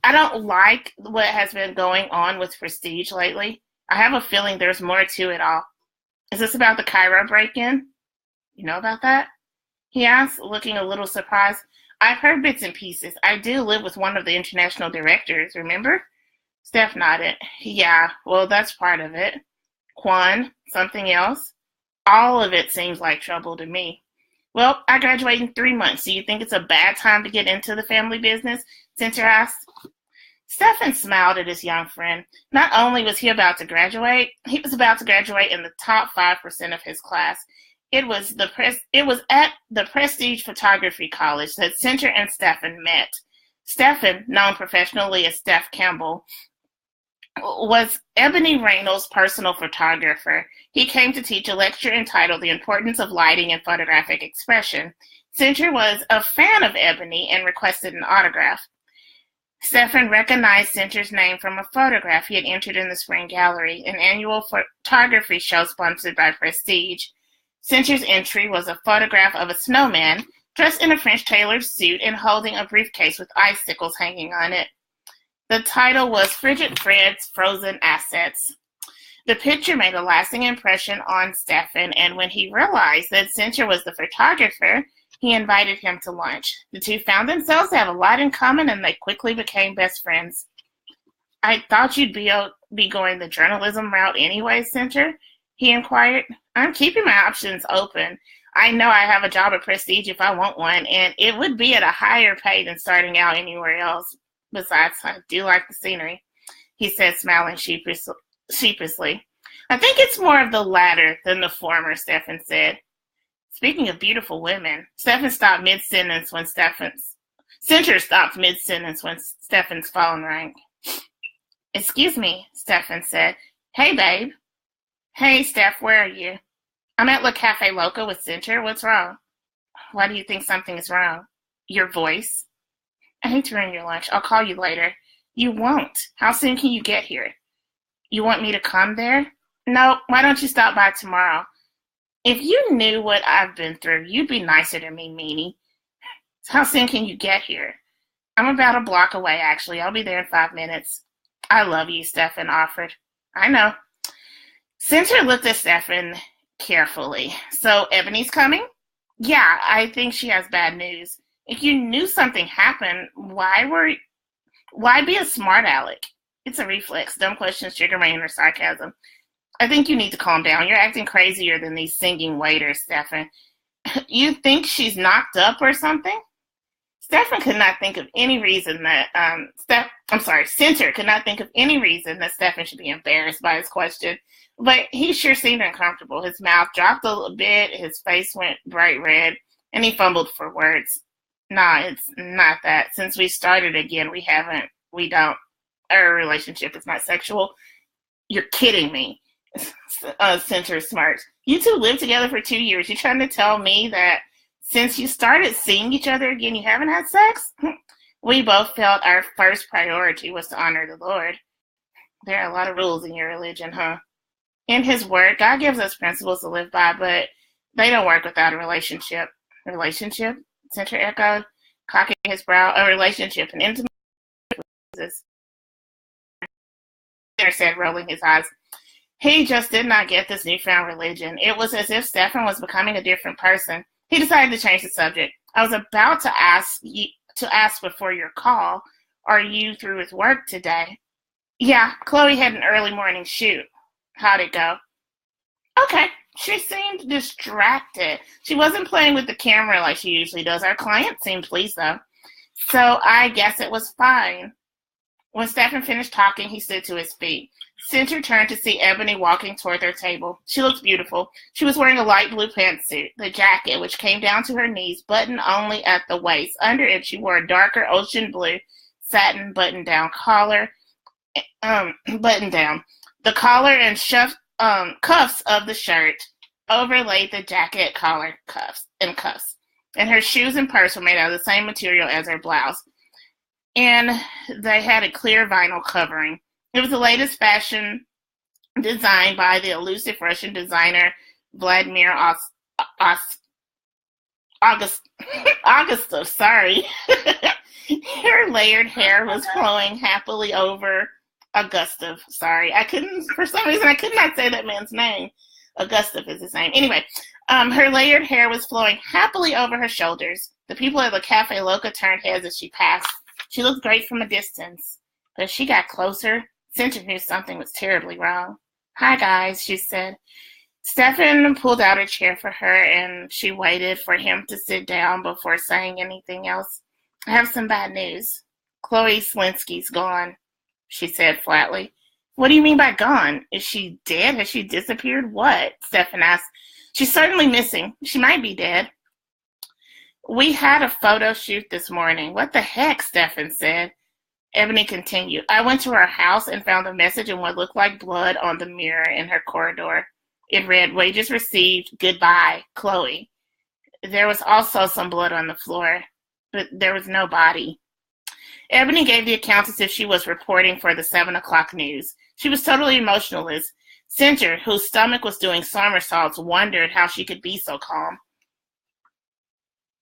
I don't like what has been going on with Prestige lately. I have a feeling there's more to it all. Is this about the Cairo break-in? You know about that? He asked, looking a little surprised. I've heard bits and pieces. I do live with one of the international directors, remember? Steph nodded. Yeah, well, that's part of it. Quan, something else? All of it seems like trouble to me. Well, I graduate in 3 months. Do you think it's a bad time to get into the family business? Center asked. Stefan smiled at his young friend. Not only was he about to graduate, he was about to graduate in the top 5% of his class. It was at the Prestige Photography College that Center and Stefan met. Stefan, known professionally as Steph Campbell, was Ebony Reynolds' personal photographer. He came to teach a lecture entitled The Importance of Lighting and Photographic Expression. Center was a fan of Ebony and requested an autograph. Stefan recognized Center's name from a photograph he had entered in the Spring Gallery, an annual photography show sponsored by Prestige. Center's entry was a photograph of a snowman dressed in a French tailored suit and holding a briefcase with icicles hanging on it. The title was Frigid Fred's Frozen Assets. The picture made a lasting impression on Stefan, and when he realized that Center was the photographer, he invited him to lunch. The two found themselves to have a lot in common, and they quickly became best friends. I thought you'd be going the journalism route anyway, Center, he inquired. I'm keeping my options open. I know I have a job at Prestige if I want one, and it would be at a higher pay than starting out anywhere else. Besides, I do like the scenery, he said, smiling sheepishly. I think it's more of the latter than the former, Stefan said. Speaking of beautiful women, Stefan stopped mid-sentence when Center stopped mid-sentence when Stefan's phone rang. Excuse me, Stefan said. Hey, babe. Hey, Steph, where are you? I'm at Le Cafe Loca with Center. What's wrong? Why do you think something is wrong? Your voice. I hate to ruin your lunch. I'll call you later. You won't. How soon can you get here? You want me to come there? No, why don't you stop by tomorrow? If you knew what I've been through, you'd be nicer to me, meanie. How soon can you get here? I'm about a block away, actually. I'll be there in 5 minutes. I love you, Stefan offered. I know. Center looked at Stefan carefully. So Ebony's coming? Yeah, I think she has bad news. If you knew something happened, why be a smart aleck? It's a reflex. Dumb questions trigger my inner sarcasm. I think you need to calm down. You're acting crazier than these singing waiters, Stefan. You think she's knocked up or something? Stefan could not think of any reason that Center could not think of any reason that Stefan should be embarrassed by his question. But he sure seemed uncomfortable. His mouth dropped a little bit, his face went bright red, and he fumbled for words. Nah, it's not that. Since we started again, our relationship is not sexual. You're kidding me. Center smirked. You two lived together for 2 years. You trying to tell me that since you started seeing each other again, you haven't had sex? We both felt our first priority was to honor the Lord. There are a lot of rules in your religion, huh? In his word, God gives us principles to live by, but they don't work without a relationship. Relationship? Center echoed, cocking his brow. A relationship, an intimate relationship. Center said, rolling his eyes. He just did not get this newfound religion. It was as if Stefan was becoming a different person. He decided to change the subject. I was about to ask before your call, are you through with work today? Yeah, Chloe had an early morning shoot. How'd it go? Okay. She seemed distracted. She wasn't playing with the camera like she usually does. Our client seemed pleased, though. So I guess it was fine. When Stefan finished talking, he stood to his feet. Center turned to see Ebony walking toward their table. She looked beautiful. She was wearing a light blue pantsuit. The jacket, which came down to her knees, buttoned only at the waist. Under it, she wore a darker ocean blue satin button-down collar. Button-down. The collar and cuffs of the shirt overlaid the jacket collar cuffs. And her shoes and purse were made out of the same material as her blouse. and they had a clear vinyl covering. It was the latest fashion design by the elusive Russian designer Vladimir Augustov. Sorry. Her layered hair was flowing happily over Augustov. Sorry. For some reason, I could not say that man's name. Augustov is his name. Anyway, her layered hair was flowing happily over her shoulders. The people at the Cafe Loca turned heads as she passed. She looked great from a distance, but as she got closer, Cynthia knew something was terribly wrong. "Hi, guys," she said. Stefan pulled out a chair for her, and she waited for him to sit down before saying anything else. "I have some bad news. Chloe Slinsky's gone," she said flatly. "What do you mean by gone? Is she dead? Has she disappeared? What?" Stefan asked. "She's certainly missing. She might be dead." "We had a photo shoot this morning." "What the heck?" Stefan said. Ebony continued. "I went to her house and found a message in what looked like blood on the mirror in her corridor. It read, 'Wages received. Goodbye, Chloe.' There was also some blood on the floor, but there was no body." Ebony gave the account as if she was reporting for the 7 o'clock news. She was totally emotionless. Center, whose stomach was doing somersaults, wondered how she could be so calm.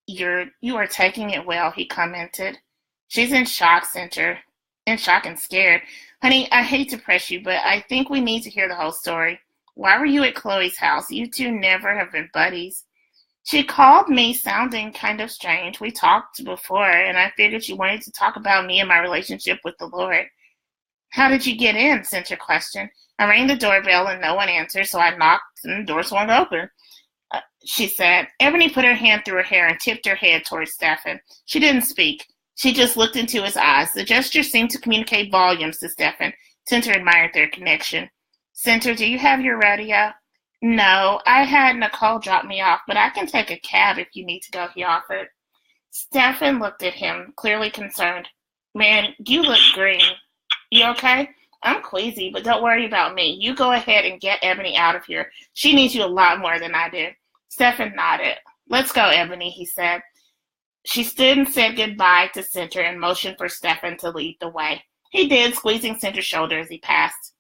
You are taking it well," he commented. "She's in shock, Center. In shock and scared. Honey, I hate to press you, but I think we need to hear the whole story. Why were you at Chloe's house? You two never have been buddies." "She called me sounding kind of strange. We talked before, and I figured she wanted to talk about me and my relationship with the Lord." "How did you get in?" Center questioned. "I rang the doorbell and no one answered, so I knocked and the door swung open," she said. Ebony put her hand through her hair and tipped her head towards Stefan. She didn't speak. She just looked into his eyes. The gesture seemed to communicate volumes to Stefan. Center admired their connection. "Center, do you have your radio?" "No, I had Nicole drop me off, but I can take a cab if you need to go," he offered. Stefan looked at him, clearly concerned. "Man, you look green. You okay?" "I'm queasy, but don't worry about me. You go ahead and get Ebony out of here. She needs you a lot more than I do." Stefan nodded. "Let's go, Ebony," he said. She stood and said goodbye to Center and motioned for Stefan to lead the way. He did, squeezing Center's shoulder as he passed.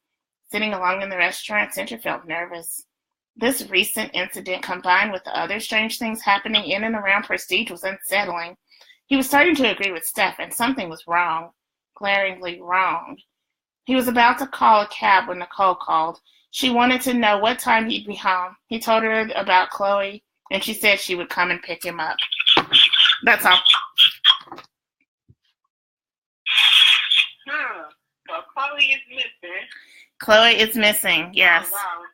Sitting alone in the restaurant, Center felt nervous. This recent incident, combined with the other strange things happening in and around Prestige, was unsettling. He was starting to agree with Stefan. Something was wrong. Glaringly wrong. He was about to call a cab when Nicole called. She wanted to know what time he'd be home. He told her about Chloe, and she said she would come and pick him up. That's all. So Chloe is missing. Chloe is missing, yes. Oh, wow.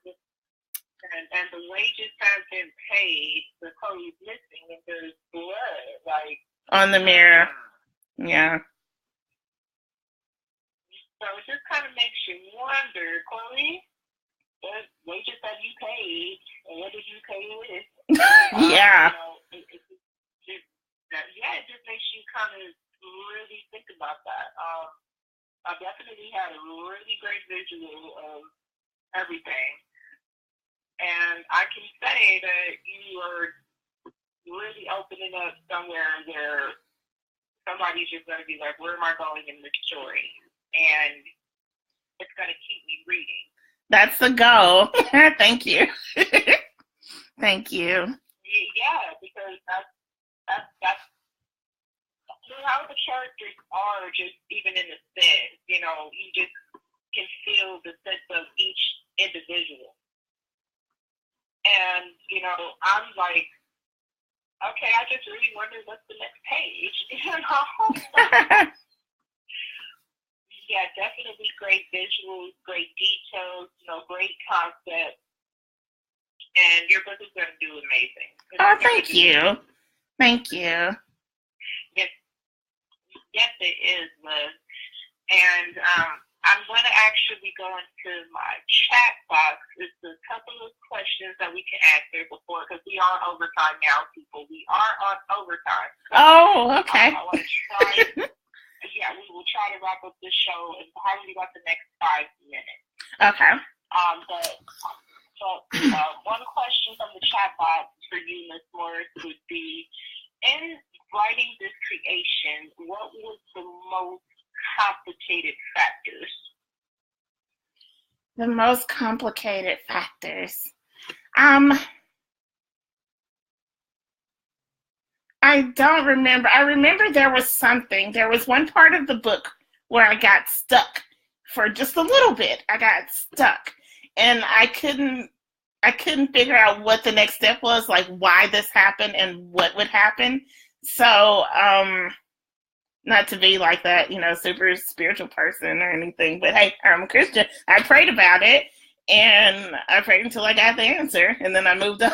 And the wages have been paid. So Chloe's missing, and there's blood, like on the mirror. Yeah. So it just kind of makes you wonder, Chloe, what wages have you paid, and what did you pay with? Yeah. It just makes you kind of really think about that. I definitely had a really great visual of everything. And I can say that you are really opening up somewhere where somebody's just going to be like, where am I going in this story? And it's going to keep me reading. That's the goal. Thank you. Thank you. Yeah, because that's how the characters are, just even in the sense, you just can feel the sense of each individual. And, I'm like, okay, I just really wonder what's the next page, Yeah, definitely great visuals, great details, great concept. And your book is going to do amazing. Oh, thank you. Thank you. Yes, it is, Liz. And I'm going to actually go into my chat box. It's a couple of questions that we can answer before, because we are on overtime now, people. We are on overtime. So, okay. I want to try. Yeah, we will try to wrap up this show in probably about the next 5 minutes. Okay. One question from the chat box for you, Ms. Morris, would be, in writing this creation, what was the most complicated factors? The most complicated factors. I don't remember. I remember there was something. There was one part of the book where I got stuck for just a little bit. I got stuck, and I couldn't figure out what the next step was, like why this happened and what would happen. So, not to be like that, super spiritual person or anything, but hey, I'm a Christian. I prayed about it, and I prayed until I got the answer, and then I moved on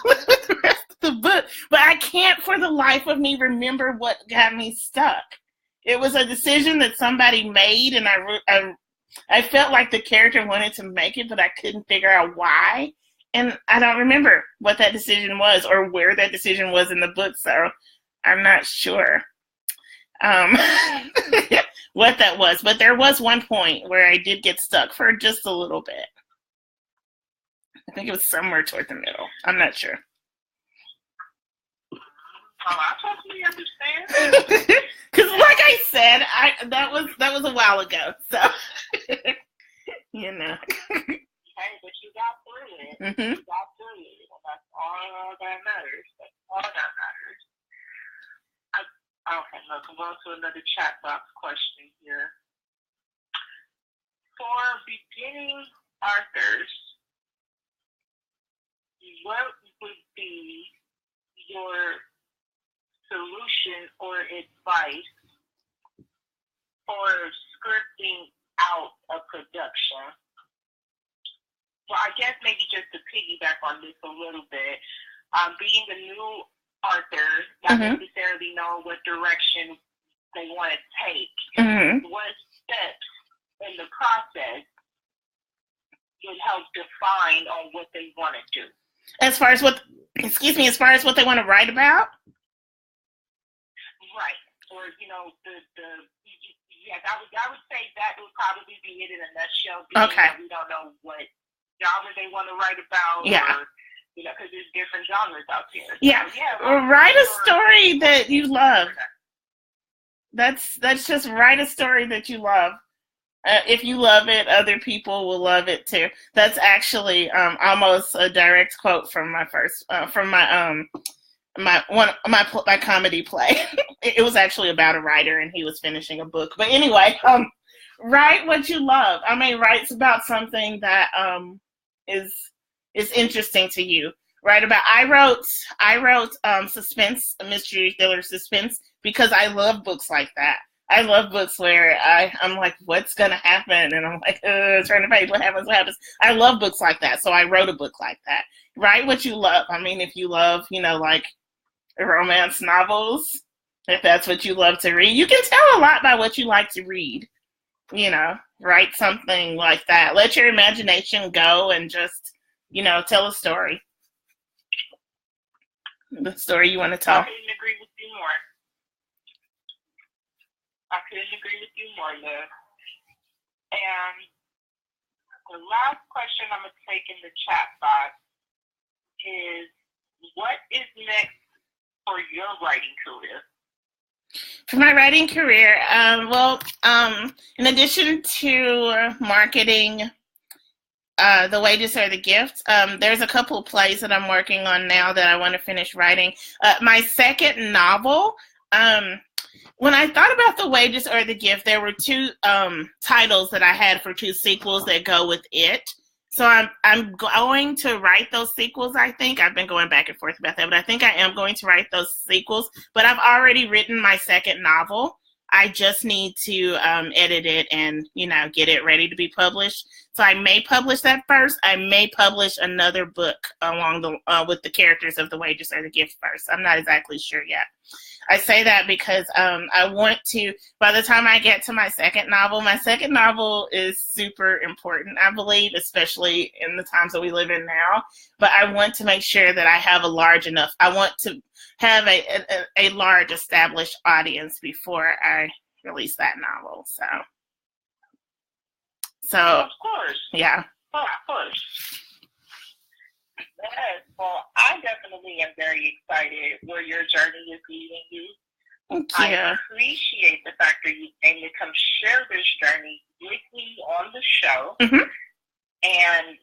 with the rest of the book. But I can't for the life of me remember what got me stuck. It was a decision that somebody made, and I felt like the character wanted to make it, but I couldn't figure out why. And I don't remember what that decision was or where that decision was in the book, so I'm not sure what that was. But there was one point where I did get stuck for just a little bit. I think it was somewhere toward the middle. I'm not sure. Oh, I totally understand. Because, like I said, that was a while ago. So, Hey, but you got through it. Mm-hmm. You got through it. That's all that matters. That's all that matters. Okay, let's go to another chat box question here. For beginning authors, what would be your solution or advice for scripting out a production? Well, I guess maybe just to piggyback on this a little bit, being a new author, not necessarily know what direction they want to take, what steps in the process would help define on what they want to do. As far as what they want to write about? Right. Or, yes, I would say that would probably be it in a nutshell. Okay. We don't know what genre they want to write about. Yeah. Or, because there's different genres out there. So, yeah. Write a story that you love. That's just write a story that you love. If you love it, other people will love it too. That's actually almost a direct quote from my first my comedy play. It was actually about a writer, and he was finishing a book. But anyway, write what you love. I mean, write about something that is interesting to you. Write about. I wrote suspense, mystery thriller suspense, because I love books like that. I love books where I'm like, what's going to happen? And I'm like, turn the page, what happens? I love books like that, so I wrote a book like that. Write what you love. I mean, if you love, like romance novels, if that's what you love to read, you can tell a lot by what you like to read. Write something like that. Let your imagination go and just, tell a story. The story you want to tell. I couldn't agree with you more. Liv. And the last question I'm going to take in the chat box is, what is next for your writing career? For my writing career, in addition to marketing The Wages Are the Gift, there's a couple of plays that I'm working on now that I want to finish writing. My second novel, when I thought about The Wages Are the Gift, there were two titles that I had for two sequels that go with it. So I'm going to write those sequels, I think. I've been going back and forth about that, but I think I am going to write those sequels. But I've already written my second novel. I just need to edit it and, get it ready to be published. So I may publish that first. I may publish another book along with the characters of The Wages Are the Gift first. I'm not exactly sure yet. I say that because I want to, by the time I get to my second novel is super important, I believe, especially in the times that we live in now. But I want to make sure that I have I want to have a large established audience before I release that novel. So of course. Yeah. Oh, of course. Yes, well, I definitely am very excited where your journey is leading you. Thank you. I appreciate the fact that you came to come share this journey with me on the show. Mm-hmm. And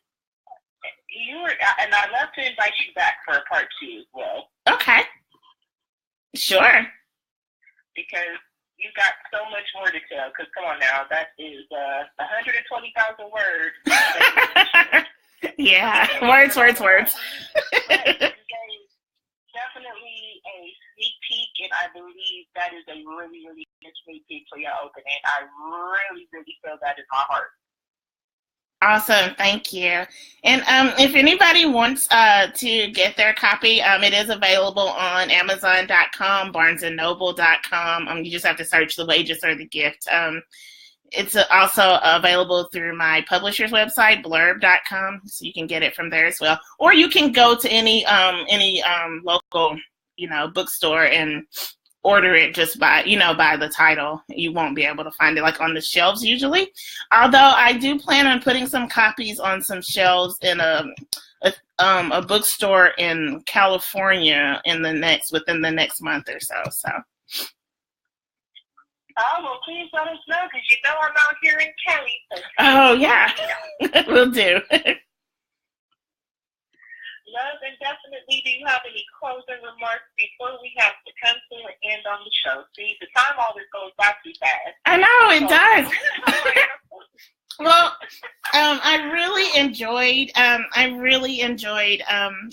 I'd love to invite you back for a part 2 as well. Okay. Sure. Because you got so much more to tell. Because come on now, that is 120,000 words. Yeah, words. Definitely a sneak peek, and I believe that is a really, really good sneak peek for your opening. I really, really feel that in my heart. Awesome, thank you. And if anybody wants to get their copy, it is available on Amazon.com, BarnesandNoble.com. You just have to search The Wages or the Gift. It's also available through my publisher's website, blurb.com, so you can get it from there as well. Or you can go to any local, bookstore and order it just by the title. You won't be able to find it like on the shelves usually. Although I do plan on putting some copies on some shelves in a bookstore in California within the next month or so. Oh, well, please let us know, because I'm out here in Cali. So oh, yeah. Will do. Love, and definitely, do you have any closing remarks before we have to come to an end on the show? See, the time always goes by too fast. I know, it does. Well, I really enjoyed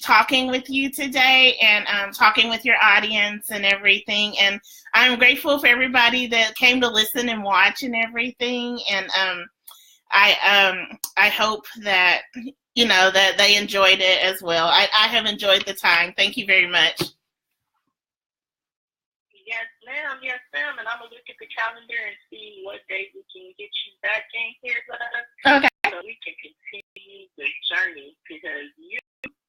talking with you today and talking with your audience and everything. And I'm grateful for everybody that came to listen and watch and everything. And I hope that that they enjoyed it as well. I have enjoyed the time. Thank you very much. Yes, ma'am. And I'm going to look at the calendar and see what day we can get you back in here with us. Okay. So we can continue the journey, because you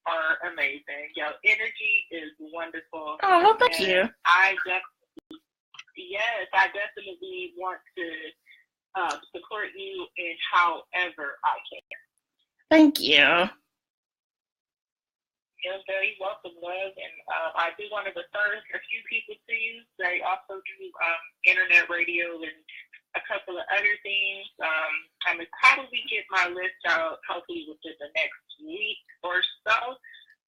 are amazing. Your energy is wonderful. Oh, well, thank you. I definitely want to support you in however I can. Thank you. You're very welcome, love. And I do want to refer a few people to you. They also do internet radio and a couple of other things. I'm going to probably get my list out hopefully within the next week or so,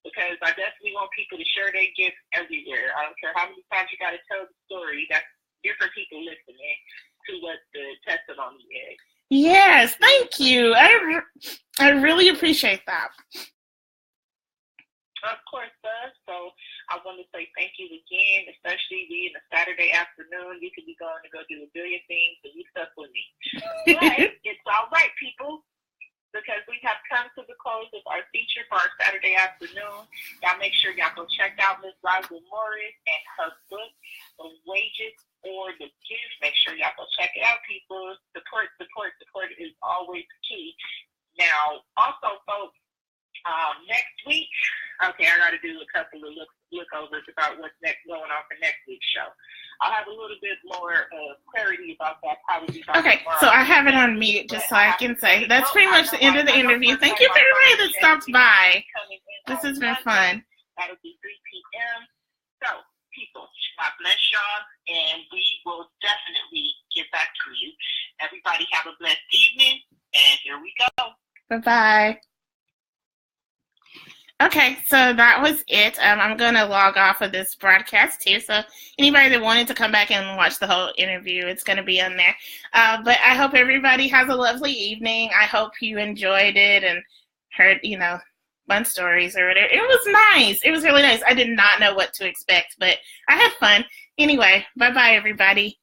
because I definitely want people to share their gifts everywhere. I don't care how many times you got to tell the story. That's different people listening to what the testimony is. Yes, thank you. I really appreciate that. Of course, does. So I want to say thank you again, especially being a Saturday afternoon. You could be going to go do a billion things, and you stuck with me. But it's all right, people, because we have come to the close of our feature for our Saturday afternoon. Y'all make sure y'all go check out Ms. Rosa Morris and her book, The Wages or the Gift. Make sure y'all go check it out, people. Support is always key. Now, also, folks, next week, okay, I got to do a couple of lookovers about what's going on for next week's show. I'll have a little bit more clarity about that probably. Okay, so I have it on mute just so I can say that's pretty much the end of the interview. Thank you for everybody that stopped by. This has been fun. That'll be 3 p.m. So, people, God bless y'all, and we will definitely get back to you. Everybody have a blessed evening, and here we go. Bye-bye. Okay, so that was it. I'm going to log off of this broadcast too. So anybody that wanted to come back and watch the whole interview, it's going to be on there. But I hope everybody has a lovely evening. I hope you enjoyed it and heard, fun stories or whatever. It was nice. It was really nice. I did not know what to expect, but I had fun. Anyway, bye-bye, everybody.